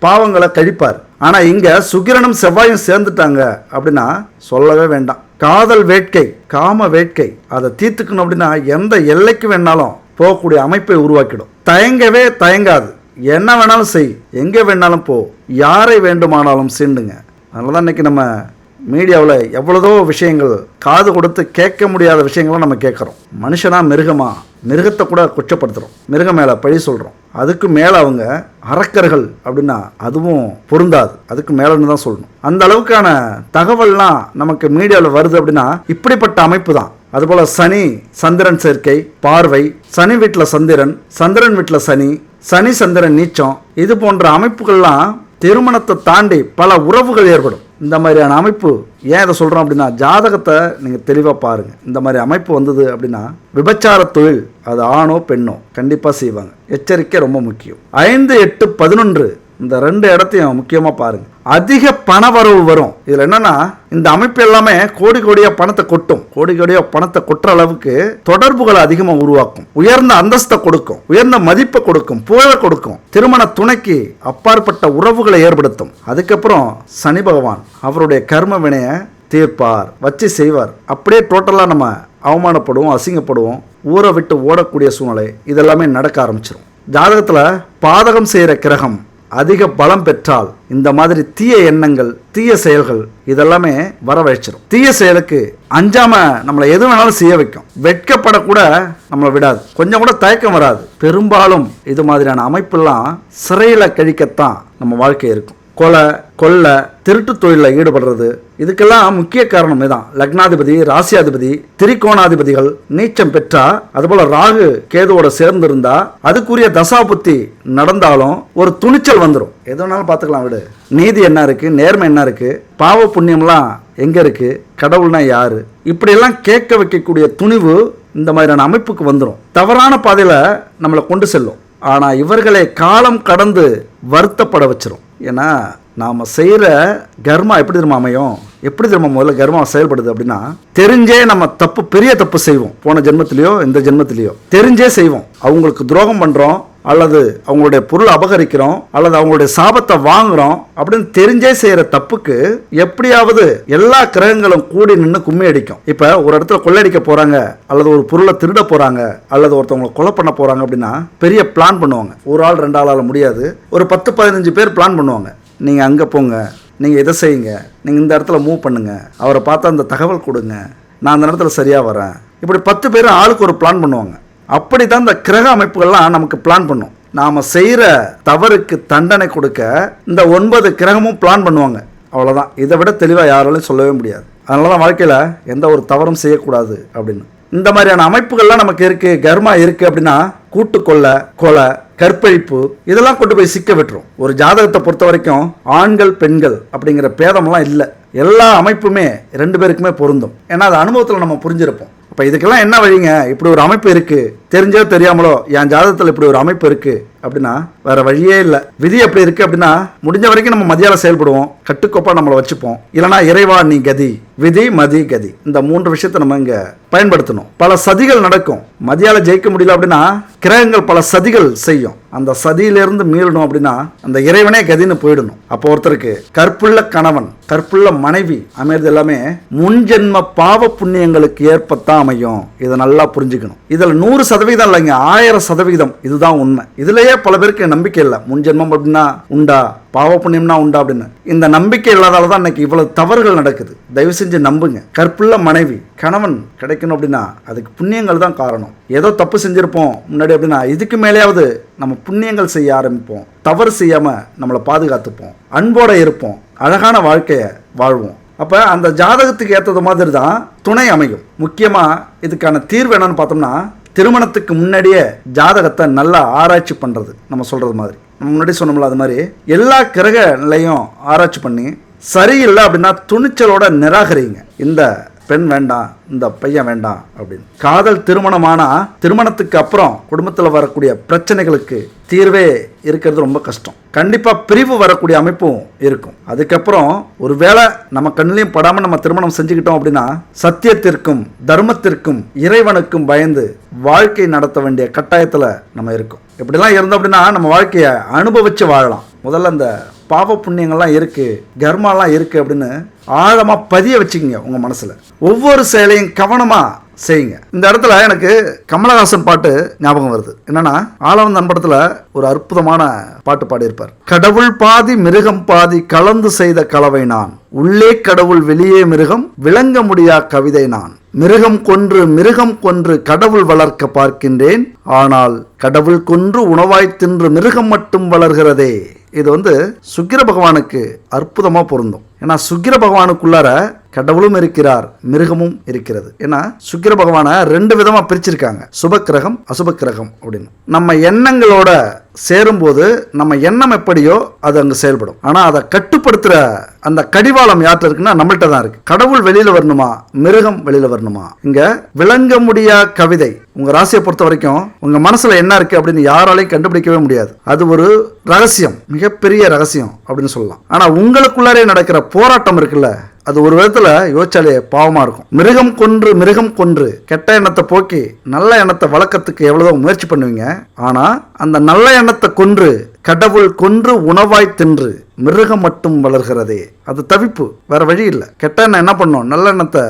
பாவங்களை கழிப்பார். ஆனால் இங்கே சுக்கிரனும் செவ்வாயும் சேர்ந்துட்டாங்க அப்படின்னா சொல்லவே வேண்டாம். காதல் வேட்கை, காம வேட்கை அதை தீர்த்துக்கணும் அப்படின்னா எந்த எல்லைக்கு வேணாலும் போகக்கூடிய அமைப்பை உருவாக்கிடும். தயங்கவே தயங்காது. என்ன வேணாலும் செய், எங்கே வேணாலும் போ, யாரை வேண்டுமானாலும் சீண்டுங்க. அதனால தான் இன்னைக்கு நம்ம மீடியாவில் எவ்வளதோ விஷயங்கள் காது கொடுத்து கேட்க முடியாத விஷயங்களும் நம்ம கேட்குறோம். மனுஷனா மிருகமா, மிருகத்தை கூட குற்றப்படுத்துகிறோம், மிருகம் மேலே பழி சொல்கிறோம். அதுக்கு மேலே அவங்க அரக்கர்கள் அப்படின்னா அதுவும் பொருந்தாது, அதுக்கு மேலேன்னு தான் சொல்லணும். அந்த அளவுக்கான தகவல்லாம் நமக்கு மீடியாவில் வருது அப்படின்னா இப்படிப்பட்ட அமைப்பு தான். அதுபோல் சனி சந்திரன் சேர்க்கை பார்வை, சனி வீட்டில் சந்திரன், சந்திரன் வீட்டில் சனி, சனி சந்திரன் நீச்சம், இது போன்ற அமைப்புகள்லாம் திருமணத்தை தாண்டி பல உறவுகள் ஏற்படும். இந்த மாதிரியான அமைப்பு ஏன் இதை சொல்கிறோம் அப்படின்னா ஜாதகத்தை நீங்கள் தெளிவாக பாருங்கள். இந்த மாதிரி அமைப்பு வந்தது அப்படின்னா விபச்சார தொழில், அது ஆணோ பெண்ணோ கண்டிப்பாக செய்வாங்க. எச்சரிக்கை ரொம்ப முக்கியம். 5, 8, 11 இந்த 2 இடத்தையும் முக்கியமாக பாருங்க. அதிக பண வரவு வரும். இதில் என்னன்னா இந்த அமைப்பு எல்லாமே கோடி கோடியாக பணத்தை கொட்டும். கோடி கோடியாக பணத்தை கொட்டுற அளவுக்கு தொடர்புகளை அதிகமாக உருவாக்கும். உயர்ந்த அந்தஸ்தை கொடுக்கும், உயர்ந்த மதிப்பை கொடுக்கும், புகழை கொடுக்கும். திருமண துணைக்கு அப்பாற்பட்ட உறவுகளை ஏற்படுத்தும். அதுக்கப்புறம் சனி பகவான் அவருடைய கர்ம வினையை தீர்ப்பார், வச்சு செய்வார். அப்படியே டோட்டலாக நம்ம அவமானப்படுவோம், அசிங்கப்படுவோம், ஊரை விட்டு ஓடக்கூடிய சூழ்நிலை இதெல்லாமே நடக்க ஆரம்பிச்சிடும். ஜாதகத்தில் பாதகம் செய்கிற கிரகம் அதிக பலம் பெற்றால் இந்த மாதிரி தீய எண்ணங்கள், தீய செயல்கள் இதெல்லாமே வரவழைச்சிடும். தீய செயலுக்கு அஞ்சாம நம்மளை எது வேணாலும் செய்ய வைக்கும். வெட்கப்படக்கூட நம்மளை விடாது, கொஞ்சம் கூட தயக்கம் வராது. பெரும்பாலும் இது மாதிரியான அமைப்பெல்லாம் சிறையில் கழிக்கத்தான் நம்ம வாழ்க்கை இருக்கும். கொலை, கொள்ளை, திருட்டு தொழிலில் ஈடுபடுறது இதுக்கெல்லாம் முக்கிய காரணம் இதான். லக்னாதிபதி, ராசியாதிபதி, திரிகோணாதிபதிகள் நீச்சம் பெற்றா, அதுபோல ராகு கேதுவோட சேர்ந்திருந்தா, அதுக்குரிய தசாபுத்தி நடந்தாலும் ஒரு துணிச்சல் வந்துடும். எது வேணாலும் பார்த்துக்கலாம் விடு. நீதி என்ன இருக்கு, நேர்மை என்ன இருக்கு, பாவ புண்ணியம்லாம் எங்க இருக்கு, கடவுள்னா யாரு, இப்படியெல்லாம் கேட்க வைக்கக்கூடிய துணிவு இந்த மாதிரியான அமைப்புக்கு வந்துடும். தவறான பாதையில நம்மளை கொண்டு செல்லும். ஆனால் இவர்களை காலம் கடந்து வருத்தப்பட வச்சிரும். ஏன்னா நாம் செய்கிற கர்மா எப்படி திரும்ப அமையும், எப்படி திரும்ப முதல்ல கர்மா செயல்படுது அப்படின்னா தெரிஞ்சே நம்ம தப்பு, பெரிய தப்பு செய்வோம். போன ஜென்மத்திலேயோ இந்த ஜென்மத்திலேயோ தெரிஞ்சே செய்வோம். அவங்களுக்கு துரோகம் பண்ணுறோம், அல்லது அவங்களுடைய பொருளை அபகரிக்கிறோம், அல்லது அவங்களுடைய சாபத்தை வாங்குறோம் அப்படின்னு தெரிஞ்சே செய்கிற தப்புக்கு எப்படியாவது எல்லா கிரகங்களும் கூடி நின்று கும்மி அடிக்கும். இப்போ ஒரு இடத்துல கொள்ளையடிக்க போகிறாங்க, அல்லது ஒரு பொருளை திருட போகிறாங்க, அல்லது ஒருத்தவங்களை கொலை பண்ண போகிறாங்க அப்படின்னா பெரிய பிளான் பண்ணுவாங்க. ஒரு ஆள் 2 ஆளால் முடியாது, ஒரு 10-15 பேர் பிளான் பண்ணுவாங்க. நீங்கள் அங்கே போங்க, நீங்கள் இதை செய்யுங்க, நீங்கள் இந்த இடத்துல மூவ் பண்ணுங்கள், அவரை பார்த்தா அந்த தகவல் கொடுங்க, நான் அந்த இடத்துல சரியாக வரேன், இப்படி 10 பேர் ஆளுக்கு ஒரு பிளான் பண்ணுவாங்க. அப்படி தான் இந்த கிரக அமைப்புகள்லாம் நமக்கு பிளான் பண்ணும். நாம் செய்கிற தவறுக்கு தண்டனை கொடுக்க இந்த 9 கிரகமும் பிளான் பண்ணுவாங்க. அவ்வளோதான். இதை விட தெளிவாக யாராலையும் சொல்லவே முடியாது. அதனால தான் வாழ்க்கையில் எந்த ஒரு தவறும் செய்யக்கூடாது அப்படின்னு இந்த மாதிரியான அமைப்புகள்லாம் நமக்கு இருக்குது. கர்மா இருக்குது அப்படின்னா கூட்டு கொள்ளை, கொலை, கற்பழிப்பு இதெல்லாம் கொண்டு போய் சிக்க விட்டுரும். ஒரு ஜாதகத்தை பொறுத்த வரைக்கும் ஆண்கள் பெண்கள் அப்படிங்கிற பேதமெல்லாம் இல்லை. எல்லா அமைப்புமே 2 பேருக்குமே பொருந்தும். ஏன்னா அது அனுபவத்தில் நம்ம புரிஞ்சிருப்போம். அப்போ இதுக்கெல்லாம் என்ன வழிங்க, இப்படி ஒரு அமைப்பு இருக்குது, தெரிஞ்சோ தெரியாமலோ என் ஜாதகத்தில் இப்படி ஒரு அமைப்பு இருக்குது அப்படின்னா வேற வழியே இல்லை. விதி எப்படி இருக்கு அப்படின்னா முடிஞ்ச வரைக்கும் நம்ம மதியால செயல்படுவோம், கட்டுக்கோப்பா நம்மளை வச்சுப்போம். இல்லைனா இறைவா நீ கதி, விதி மதி கதி, இந்த 3 விஷயத்தை நம்ம இங்க பயன்படுத்தணும். பல சதிகள் நடக்கும். மதியால ஜெயிக்க முடியல அப்படின்னா கிரகங்கள் பல சதிகள் செய்யும். அந்த சதியிலிருந்து மீளணும் அப்படின்னா அந்த இறைவனே கதின்னு போயிடணும். அப்போ ஒருத்தருக்கு கற்புள்ள கணவன், கற்புள்ள மனைவி அமைறது எல்லாமே முன்ஜென்ம பாவ புண்ணியங்களுக்கு ஏற்பத்தான் அமையும். இதை நல்லா புரிஞ்சுக்கணும். இதுல 100% இல்லைங்க, 1000% இதுதான் உண்மை. இதுலயே பல பேருக்கு நம்பிக்கை இல்லை. முன்ஜென்மம் அப்படின்னா உண்டா, பாவ புண்ணியம்னா உண்டா அப்படின்னு. இந்த நம்பிக்கை இல்லாதால தான் இன்னைக்கு இவ்வளவு தவறுகள் நடக்குது. தயவு செஞ்சு நம்புங்க. கற்புள்ள மனைவி கணவன் கிடைக்கணும் அப்படின்னா அதுக்கு புண்ணியங்கள் தான் காரணம். ஏதோ தப்பு செஞ்சிருப்போம் முன்னாடி அப்படின்னா இதுக்கு மேலேயாவது நம்ம புண்ணியங்கள் செய்ய ஆரம்பிப்போம். தவறு செய்யாம நம்மளை பாதுகாத்துப்போம், அன்போட இருப்போம், அழகான வாழ்க்கையை வாழ்வோம். அப்ப அந்த ஜாதகத்துக்கு ஏற்றது மாதிரி தான் துணை அமையும். முக்கியமா இதுக்கான தீர்வு என்னன்னு பார்த்தோம்னா திருமணத்துக்கு முன்னாடியே ஜாதகத்தை நல்லா ஆராய்ச்சி பண்றது. நம்ம சொல்றது மாதிரி நம்ம முன்னாடி சொன்னோம்ல, அது மாதிரி எல்லா கிரக நிலையும் ஆராய்ச்சி பண்ணி சரியில்லை அப்படின்னா துணிச்சலோட நிராகரிங்க. இந்த பெண் வேண்டாம், இந்த பையன் வேண்டாம் அப்படின்னு. காதல் திருமணமானா திருமணத்துக்கு அப்புறம் குடும்பத்தில் வரக்கூடிய பிரச்சனைகளுக்கு தீர்வே இருக்கிறது ரொம்ப கஷ்டம். கண்டிப்பா பிரிவு வரக்கூடிய அமைப்பும் இருக்கும். அதுக்கப்புறம் ஒருவேளை நம்ம கண்ணிலையும் படாம நம்ம திருமணம் செஞ்சுக்கிட்டோம் அப்படின்னா சத்தியத்திற்கும் தர்மத்திற்கும் இறைவனுக்கும் பயந்து வாழ்க்கை நடத்த வேண்டிய கட்டாயத்துல நம்ம இருக்கும். இப்படிலாம் இருந்தோம் அப்படின்னா நம்ம வாழ்க்கையை அனுபவிச்சு வாழலாம். முதல்ல அந்த பாவ புண்ணியங்கள்லாம் இருக்கு, கர்மாலாம் இருக்கு அப்படின்னு ஆழமா பதிய வச்சுக்கோங்க உங்க மனசுல. ஒவ்வொரு செயலையும் கவனமா செய்யுங்க. இந்த இடத்துல எனக்கு கமலஹாசன் பாட்டு ஞாபகம் வருது. என்னன்னா ஆளவந்தான் படத்துல ஒரு அற்புதமான பாட்டு பாடியிருப்பார். கடவுள் பாதி மிருகம் பாதி கலந்து செய்த கலவை நான், உள்ளே கடவுள் வெளியே மிருகம் விளங்க முடியா கவிதை நான், மிருகம் கொன்று கடவுள் வளர்க்க பார்க்கின்றேன், ஆனால் கடவுள் கொன்று உணவாய் தின்று மிருகம் மட்டும் வளர்கிறதே. இது சுக்கிர பகவானுக்கு அற்புதமா பொருந்தும். ஏன்னா சுக்கிர பகவானுக்குள்ளார கடவுளும் இருக்கிறார், மிருகமும் இருக்கிறது. ஏன்னா சுக்கிர பகவானை 2 விதமா பிரிச்சிருக்காங்க, சுப கிரகம் அசுப கிரகம் அப்படின்னு. நம்ம எண்ணங்களோட சேரும்போது நம்ம எண்ணம் எப்படியோ அது அங்க செயல்படும். ஆனா அதை கட்டுப்படுத்துற அந்த கடிவாளம் யார்கிட்ட இருக்குன்னா நம்மள்ட்ட தான் இருக்கு. கடவுள் வெளியில வரணுமா, மிருகம் வெளியில வரணுமா? இங்க விளங்க முடியா கவிதை. உங்க ராசியை பொறுத்த வரைக்கும் உங்க மனசுல என்ன இருக்கு அப்படின்னு யாராலையும் கண்டுபிடிக்கவே முடியாது. அது ஒரு ரகசியம், மிகப்பெரிய ரகசியம் அப்படின்னு சொல்லலாம். ஆனா உங்களுக்குள்ளாரே நடக்கிற போராட்டம் இருக்குல்ல, அது ஒரு விதத்துல யோசிச்சாலே பாவமா இருக்கும். மிருகம் கொன்று கெட்ட எண்ணத்தை போக்கி நல்ல எண்ணத்தை வளர்க்கறதுக்கு எவ்வளவோ முயற்சி பண்ணுவீங்க. ஆனா அந்த நல்ல எண்ணத்தை கொன்று கடவுள் கொன்று உணவாய் தின்று மிருகம் மட்டும் வளர்கிறதே. அது தவிப்பு, வேற வழி இல்லை. கெட்ட எண்ணம் என்ன பண்ணும், நல்ல எண்ணத்தை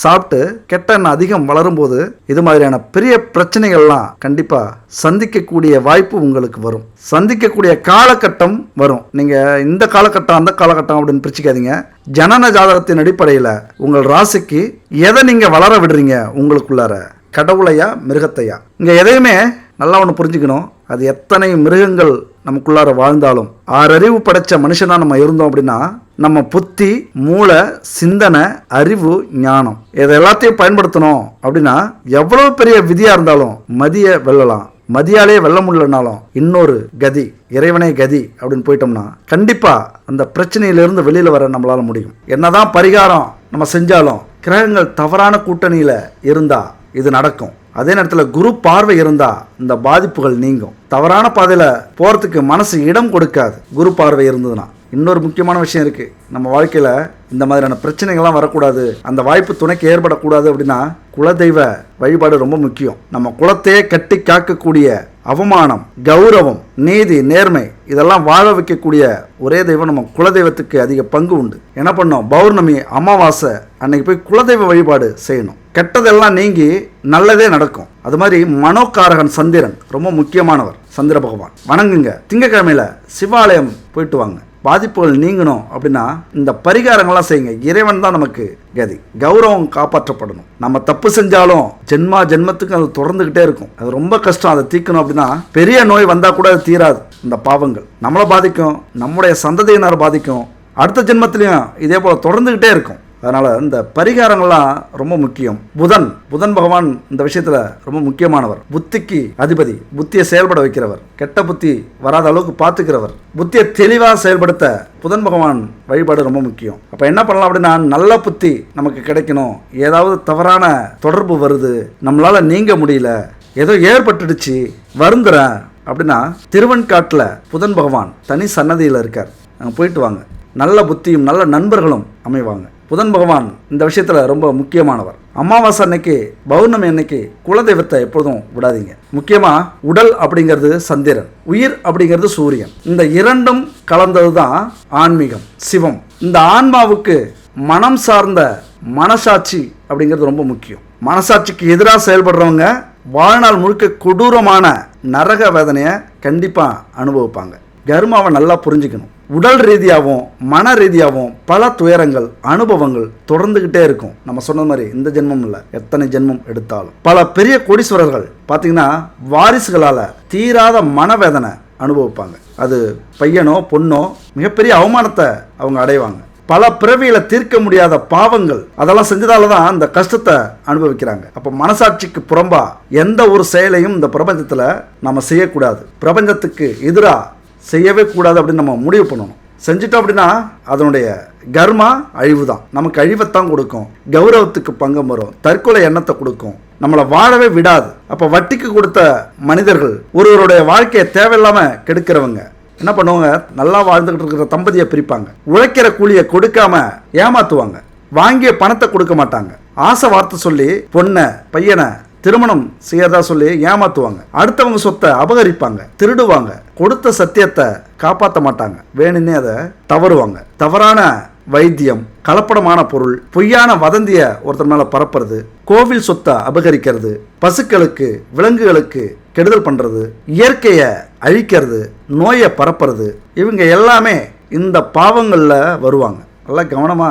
சாப்பிட்டு கெட்ட எண்ணம் அதிகம் வளரும் போது இது மாதிரியான பெரிய பிரச்சனைகள்லாம் கண்டிப்பா சந்திக்கக்கூடிய வாய்ப்பு உங்களுக்கு வரும், சந்திக்கக்கூடிய காலகட்டம் வரும். நீங்க இந்த காலகட்டம் அந்த காலகட்டம் அப்படின்னு பிரிச்சுக்காதீங்க. ஜனன ஜாதகத்தின் அடிப்படையில் உங்கள் ராசிக்கு எதை நீங்க வளர விடுறீங்க, உங்களுக்குள்ளார கடவுளையா மிருகத்தையா? இங்க எதையுமே நல்லா ஒன்று புரிஞ்சுக்கணும். அது எத்தனை மிருகங்கள் நமக்குள்ளார வாழ்ந்தாலும் 6 அறிவு படைச்ச மனுஷனா நம்ம இருந்தோம் அப்படின்னா நம்ம புத்தி, மூளை, சிந்தனை, அறிவு, ஞானம் இதை எல்லாத்தையும் பயன்படுத்தணும் அப்படின்னா எவ்வளவு பெரிய விதியா இருந்தாலும் மதிய வெல்லலாம். மதியாலே வெல்ல முடியலனாலும் இன்னொரு கதி, இறைவனே கதி அப்படின்னு போயிட்டோம்னா கண்டிப்பா அந்த பிரச்சனையிலிருந்து வெளியில வர நம்மளால முடியும். என்னதான் பரிகாரம் நம்ம செஞ்சாலும் கிரகங்கள் தவறான கூட்டணியில இருந்தா இது நடக்கும். அதே நேரத்தில் குரு பார்வை இருந்தா இந்த பாதிப்புகள் நீங்கும். தவறான பாதையில போறதுக்கு மனசு இடம் கொடுக்காது குரு பார்வை இருந்ததுன்னா. இன்னொரு முக்கியமான விஷயம் இருக்கு, நம்ம வாழ்க்கையில இந்த மாதிரியான பிரச்சனைகள்லாம் வரக்கூடாது, அந்த வாய்ப்பு துணைக்கு ஏற்படக்கூடாது அப்படின்னா குலதெய்வ வழிபாடு ரொம்ப முக்கியம். நம்ம குலத்தையே கட்டி காக்கக்கூடிய அவமானம், கௌரவம், நீதி, நேர்மை இதெல்லாம் வாழ வைக்கக்கூடிய ஒரே தெய்வம் நம்ம குலதெய்வத்துக்கு அதிக பங்கு உண்டு. என்ன பண்ணோம், பௌர்ணமி அமாவாசை அன்னைக்கு போய் குலதெய்வ வழிபாடு செய்யணும். கெட்டதெல்லாம் நீங்கி நல்லதே நடக்கும். அது மாதிரி மனோகாரகன் சந்திரன் ரொம்ப முக்கியமானவர். சந்திர பகவான் வணங்குங்க. திங்கக்கிழமையில சிவாலயம் போயிட்டு வாங்க. பாதிப்புகள் நீங்கணும் அப்படின்னா இந்த பரிகாரங்கள்லாம் செய்யுங்க. இறைவன் தான் நமக்கு கதி. கௌரவம் காப்பாற்றப்படணும். நம்ம தப்பு செஞ்சாலும் ஜென்மத்துக்கு அது தொடர்ந்துகிட்டே இருக்கும். அது ரொம்ப கஷ்டம். அதை தீர்க்கணும் அப்படின்னா பெரிய நோய் வந்தா கூட அது தீராது. இந்த பாவங்கள் நம்மளை பாதிக்கும், நம்முடைய சந்ததியினர் பாதிக்கும், அடுத்த ஜென்மத்திலையும் இதே போல தொடர்ந்துகிட்டே இருக்கும். அதனால இந்த பரிகாரங்கள்லாம் ரொம்ப முக்கியம். புதன் பகவான் இந்த விஷயத்துல ரொம்ப முக்கியமானவர். புத்திக்கு அதிபதி, புத்தியை செயல்பட வைக்கிறவர், கெட்ட புத்தி வராத அளவுக்கு பார்த்துக்கிறவர், புத்தியை தெளிவாக செயல்படுத்த புதன் பகவான் வழிபாடு ரொம்ப முக்கியம். அப்ப என்ன பண்ணலாம் அப்படின்னா நல்ல புத்தி நமக்கு கிடைக்கணும். ஏதாவது தவறான தொடர்பு வருது, நம்மளால நீங்க முடியல, ஏதோ ஏற்பட்டுடுச்சு, வருந்துறேன் அப்படின்னா திருவெண்காட்டில் புதன் பகவான் தனி சன்னதியில் இருக்கார். அங்கே போயிட்டு வாங்க. நல்ல புத்தியும் நல்ல நண்பர்களும் அமைவாங்க. புதன் பகவான் இந்த விஷயத்தில் ரொம்ப முக்கியமானவர். அமாவாசை அன்னைக்கு, பௌர்ணமி அன்னைக்கு குலதெய்வத்தை எப்பொழுதும் விடாதீங்க. முக்கியமாக உடல் அப்படிங்கிறது சந்திரன், உயிர் அப்படிங்கிறது சூரியன். இந்த இரண்டும் கலந்தது தான் ஆன்மீகம், சிவம். இந்த ஆன்மாவுக்கு மனம் சார்ந்த மனசாட்சி அப்படிங்கிறது ரொம்ப முக்கியம். மனசாட்சிக்கு எதிராக செயல்படுறவங்க வாழ்நாள் முழுக்க கொடூரமான நரக வேதனையை கண்டிப்பாக அனுபவிப்பாங்க. கர்மாவை நல்லா புரிஞ்சுக்கணும். உடல் ரீதியாகவும் மன ரீதியாகவும் பல துயரங்கள், அனுபவங்கள் தொடர்ந்துகிட்டே இருக்கும். நம்ம சொன்ன மாதிரி இந்த ஜென்மம் இல்லை, எத்தனை ஜென்மம் எடுத்தாலும். பல பெரிய கோடீஸ்வரர்கள் பார்த்தீங்கன்னா வாரிசுகளால் தீராத மனவேதனை அனுபவிப்பாங்க. அது பையனோ பொண்ணோ மிகப்பெரிய அவமானத்தை அவங்க அடைவாங்க. பல பிறவியில தீர்க்க முடியாத பாவங்கள் அதெல்லாம் செஞ்சதால தான் அந்த கஷ்டத்தை அனுபவிக்கிறாங்க. அப்போ மனசாட்சிக்கு புறம்பா எந்த ஒரு செயலையும் இந்த பிரபஞ்சத்தில் நம்ம செய்யக்கூடாது. பிரபஞ்சத்துக்கு எதிராக செய்யவே கூடாது அப்படின்னு நம்ம முடிவு பண்ணணும். செஞ்சிட்டோம் அப்படின்னா அதனுடைய கர்மா அழிவு தான். நமக்கு அழிவைத்தான் கொடுக்கும், கௌரவத்துக்கு பங்கம் வரும், தற்கொலை எண்ணத்தை கொடுக்கும், நம்மளை வாழவே விடாது. அப்போ வட்டிக்கு கொடுத்த மனிதர்கள் ஒருவருடைய வாழ்க்கையை தேவையில்லாமல் கெடுக்கிறவங்க என்ன பண்ணுவாங்க, நல்லா வாழ்ந்துகிட்டு இருக்கிற தம்பதியை பிரிப்பாங்க. உழைக்கிற கூலியை கொடுக்காம ஏமாத்துவாங்க. வாங்கிய பணத்தை கொடுக்க மாட்டாங்க. ஆசை வார்த்தை சொல்லி பொண்ணை பையனை திருமணம் செய்யறதா சொல்லி ஏமாத்துவாங்க. அடுத்தவங்க சொத்தை அபகரிப்பாங்க, திருடுவாங்க. கொடுத்த சத்தியத்தை காப்பாற்ற மாட்டாங்க, வேணுன்னே அதை தவறுவாங்க. தவறான வைத்தியம், கலப்படமான பொருள், பொய்யான வதந்திய ஒருத்தர் மேல பரப்புறது, கோவில் சொத்தை அபகரிக்கிறது, பசுக்களுக்கு விலங்குகளுக்கு கெடுதல் பண்றது, இயற்கையை அழிக்கிறது, நோயை பரப்புறது, இவங்க எல்லாமே இந்த பாவங்கள்ல வருவாங்க. நல்லா கவனமா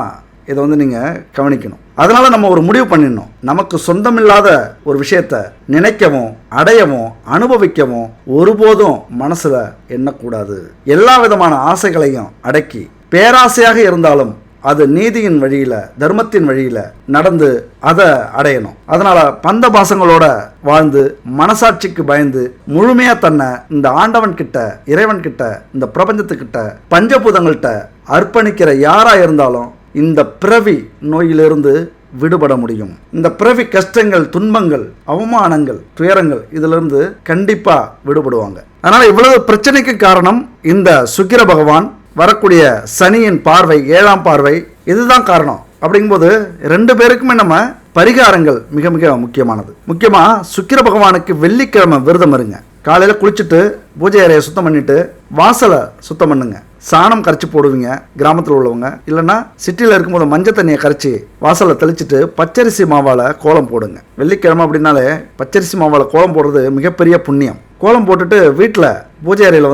இதை நீங்கள் கவனிக்கணும். அதனால நம்ம ஒரு முடிவு பண்ணிடணும். நமக்கு சொந்தமில்லாத ஒரு விஷயத்தை நினைக்கவும் அடையவும் அனுபவிக்கவும் ஒருபோதும் மனசுல எண்ணக்கூடாது. எல்லா விதமான ஆசைகளையும் அடக்கி, பேராசையாக இருந்தாலும் அது நீதியின் வழியில, தர்மத்தின் வழியில நடந்து அதை அடையணும். அதனால பந்த பாசங்களோட வாழ்ந்து மனசாட்சிக்கு பயந்து முழுமையா தன்னை இந்த ஆண்டவன் கிட்ட, இறைவன் கிட்ட, இந்த பிரபஞ்சத்துக்கிட்ட, பஞ்சபூதங்கள்கிட்ட அர்ப்பணிக்கிற யாரா இருந்தாலும் இந்த பிறவி நோயிலிருந்து விடுபட முடியும். இந்த பிறவி கஷ்டங்கள், துன்பங்கள், அவமானங்கள், துயரங்கள் இதிலிருந்து கண்டிப்பா விடுபடுவாங்க. அதனால இவ்வளவு பிரச்சனைக்கு காரணம் இந்த சுக்கிர பகவான் வரக்கூடிய சனியின் பார்வை, 7ஆம் பார்வை, இதுதான் காரணம். அப்படிங்கும்போது ரெண்டு பேருக்குமே நம்ம பரிகாரங்கள் மிக மிக முக்கியமானது. முக்கியமா சுக்கிர பகவானுக்கு வெள்ளிக்கிழமை விரதம் இருங்க. காலையில குளிச்சுட்டு பூஜை அறையை சுத்தம் பண்ணிட்டு வாசலை சுத்தம் பண்ணுங்க. சாணம் கரைச்சி போடுவீங்க கிராமத்தில் உள்ளவங்க, இல்லைன்னா சிட்டியில் இருக்கும்போது மஞ்சள் தண்ணியை கரைச்சி வாசலை தெளிச்சுட்டு பச்சரிசி மாவால் கோலம் போடுங்க. வெள்ளிக்கிழமை அப்படின்னாலே பச்சரிசி மாவால் கோலம் போடுறது மிகப்பெரிய புண்ணியம். கோலம் போட்டுட்டு வீட்டில் பூஜை அறையில்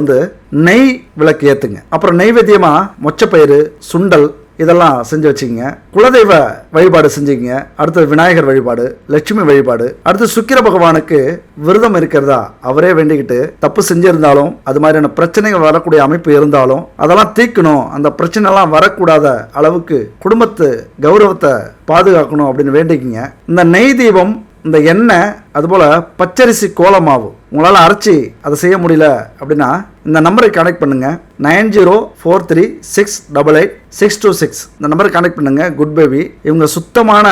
நெய் விளக்கு ஏற்றுங்க. அப்புறம் நெய்வேத்தியமாக மொச்சப்பயிறு, சுண்டல் இதெல்லாம் செஞ்சு வச்சுக்கோங்க. குலதெய்வ வழிபாடு செஞ்சுக்கங்க. அடுத்தது விநாயகர் வழிபாடு, லட்சுமி வழிபாடு. அடுத்து சுக்கிர பகவானுக்கு விரதம் இருக்கிறதா அவரே வேண்டிக்கிட்டு, தப்பு செஞ்சிருந்தாலும் அது மாதிரியான பிரச்சனைகள் வரக்கூடிய அமைப்பு இருந்தாலும் அதெல்லாம் தீர்க்கணும், அந்த பிரச்சனை எல்லாம் வரக்கூடாத அளவுக்கு குடும்பத்து கௌரவத்தை பாதுகாக்கணும் அப்படின்னு வேண்டிக்கிங்க. இந்த நெய் தீபம், இந்த எண்ணெய், அதுபோல் பச்சரிசி கோலமாவு உங்களால் அரைச்சி அதை செய்ய முடியல அப்படின்னா இந்த நம்பரை கனெக்ட் பண்ணுங்க. 9043688626 இந்த நம்பரை கனெக்ட் பண்ணுங்க. குட் பேபி இவங்க சுத்தமான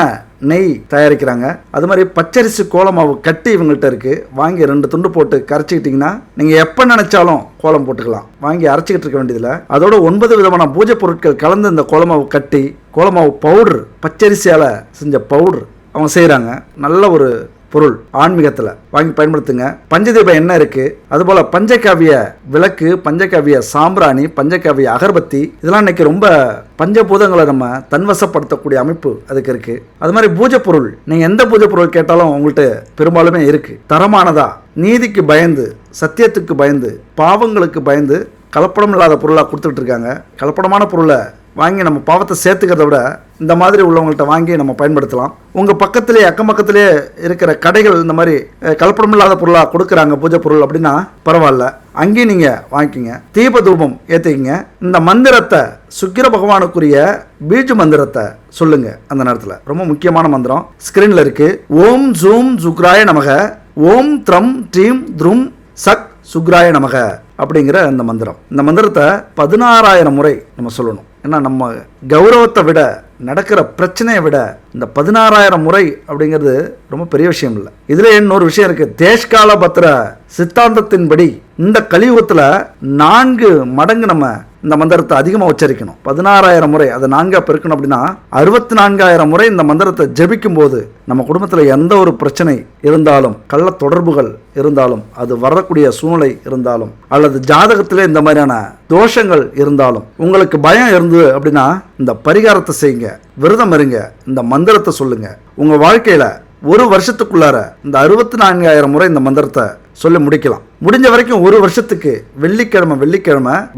நெய் தயாரிக்கிறாங்க. அது மாதிரி பச்சரிசி கோலமாவு கட்டி இவங்கள்ட்ட இருக்கு. வாங்கி 2 துண்டு போட்டு கரைச்சிக்கிட்டீங்கன்னா நீங்க எப்ப நினைச்சாலும் கோலம் போட்டுக்கலாம். வாங்கி அரைச்சிக்கிட்டு இருக்க வேண்டியதில்லை. அதோட 9 விதமான பூஜை பொருட்கள் கலந்து இந்த கோலமாவு கட்டி, கோலமாவு பவுடர், பச்சரிசியால செஞ்ச பவுடர் அவங்க செய்கிறாங்க. நல்ல ஒரு பொருள் ஆன்மீகத்தில் வாங்கி பயன்படுத்துங்க. பஞ்சதீப எண்ணெய் இருக்கு. அதுபோல் பஞ்சகாவிய விளக்கு, பஞ்சகாவிய சாம்பிராணி, பஞ்சகாவிய அகர்பத்தி இதெல்லாம் இன்னைக்கு ரொம்ப பஞ்சபூதங்களை நம்ம தன்வசப்படுத்தக்கூடிய அமைப்பு அதுக்கு இருக்கு. அது மாதிரி பூஜை பொருள் நீங்கள் எந்த பூஜை பொருள் கேட்டாலும் உங்கள்கிட்ட பெரும்பாலுமே இருக்கு. தரமானதா, நீதிக்கு பயந்து, சத்தியத்துக்கு பயந்து, பாவங்களுக்கு பயந்து கலப்படம் இல்லாத பொருளாக கொடுத்துட்டு இருக்காங்க. கலப்படமான பொருளை வாங்கி நம்ம பாவத்தை சேர்த்துக்கிறத விட இந்த மாதிரி உள்ளவங்கள்ட்ட வாங்கி நம்ம பயன்படுத்தலாம். உங்கள் பக்கத்திலே, அக்கம் பக்கத்திலே இருக்கிற கடைகள் இந்த மாதிரி கலப்படம் இல்லாத பொருளாக கொடுக்குறாங்க பூஜை பொருள் அப்படின்னா பரவாயில்ல, அங்கேயும் நீங்கள் வாங்கிக்கிங்க. தீப தூபம் ஏற்றிக்கிங்க. இந்த மந்திரத்தை, சுக்கிர பகவானுக்குரிய பீஜ மந்திரத்தை சொல்லுங்க. அந்த நேரத்தில் ரொம்ப முக்கியமான மந்திரம் ஸ்கிரீனில் இருக்கு. ஓம் ஜூம் சுக்ராய நமக, ஓம் த்ரம் ட்ரீம் த்ரும் சக் சுக்ராய நமக அப்படிங்கிற இந்த மந்திரம். இந்த மந்திரத்தை 16,000 முறை நம்ம சொல்லணும். ஏன்னா நம்ம கௌரவத்தை விட நடக்கிற பிரச்சனையை விட இந்த 16,000 முறை அப்படிங்கிறது ரொம்ப பெரிய விஷயம் இல்லை. இதுல இன்னொரு விஷயம் இருக்கு. தேஷ்கால பத்திர சித்தாந்தத்தின்படி இந்த கலியுகத்துல 4 மடங்கு நம்ம இந்த மந்திரத்தை அதிகமாக உச்சரிக்கணும். 16,000 முறை, அதை 4ஆ பெருக்கணும் அப்படின்னா 64,000 முறை இந்த மந்திரத்தை ஜபிக்கும் போது நம்ம குடும்பத்தில் எந்த ஒரு பிரச்சனை இருந்தாலும், கள்ள தொடர்புகள் இருந்தாலும், அது வரக்கூடிய சூழ்நிலை இருந்தாலும், அல்லது ஜாதகத்திலே இந்த மாதிரியான தோஷங்கள் இருந்தாலும், உங்களுக்கு பயம் இருந்தது அப்படின்னா இந்த பரிகாரத்தை செய்யுங்க, விரதம் இருங்க, இந்த மந்திரத்தை சொல்லுங்க. உங்க வாழ்க்கையில ஒரு வருஷத்துக்குள்ளார இந்த 64,000 முறை இந்த மந்திரத்தை சொல்லி முடிக்கலாம். முடிஞ்ச வரைக்கும் ஒரு வருஷத்துக்கு வெள்ளிக்கிழமை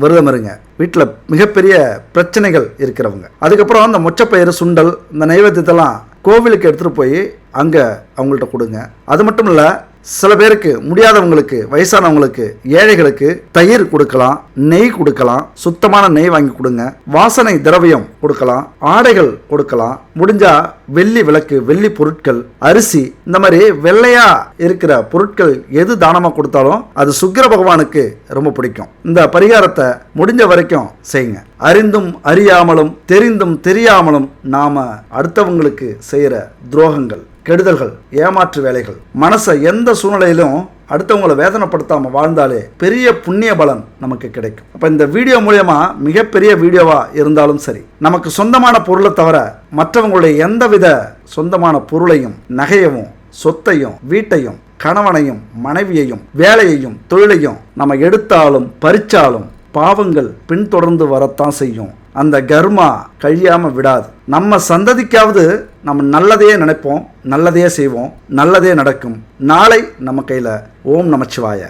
விரதம் இருங்க. வீட்டில் மிகப்பெரிய பிரச்சனைகள் இருக்கிறவங்க, அதுக்கப்புறம் அந்த மொச்சப்பயிறு, சுண்டல், இந்த நைவேத்தியத்தெல்லாம் கோவிலுக்கு எடுத்துகிட்டு போய் அங்கே அவங்கள்ட்ட கொடுங்க. அது மட்டும் இல்லை, சில பேருக்கு முடியாதவங்களுக்கு, வயசானவங்களுக்கு, ஏழைகளுக்கு தயிர் கொடுக்கலாம், நெய் கொடுக்கலாம், சுத்தமான நெய் வாங்கி கொடுங்க, வாசனை திரவியம் கொடுக்கலாம், ஆடைகள் கொடுக்கலாம், முடிஞ்சா வெள்ளி விளக்கு, வெள்ளி பொருட்கள், அரிசி, இந்த மாதிரி வெள்ளையா இருக்கிற பொருட்கள் எது தானமா கொடுத்தாலும் அது சுக்கிர பகவானுக்கு ரொம்ப பிடிக்கும். இந்த பரிகாரத்தை முடிஞ்ச வரைக்கும் செய்யுங்க. அறிந்தும் அறியாமலும் தெரிந்தும் தெரியாமலும் நாம அடுத்தவங்களுக்கு செய்யற துரோகங்கள், கெடுதல்கள், ஏமாற்று வேலைகள், மனசை எந்த சூழ்நிலையிலும் அடுத்தவங்களை வேதனைப்படுத்தாம வாழ்ந்தாலே பெரிய புண்ணிய பலன் நமக்கு கிடைக்கும். அப்ப இந்த வீடியோ மூலமா மிகப்பெரிய வீடியோவா இருந்தாலும் சரி, நமக்கு சொந்தமான பொருளை தவிர மற்றவங்களுடைய எந்தவித சொந்தமான பொருளையும், நகையவும், சொத்தையும், வீட்டையும், கணவனையும், மனைவியையும், வேலையையும், தொழிலையும் நம்ம எடுத்தாலும் பறிச்சாலும் பாவங்கள் பின்தொடர்ந்து வரத்தான் செய்யும். அந்த கர்மா கழியாம விடாது. நம்ம சந்ததிக்காவது நம்ம நல்லதையே நினைப்போம், நல்லதையே செய்வோம், நல்லதே நடக்கும். நாளை நம்ம கையில். ஓம் நமச்சிவாய.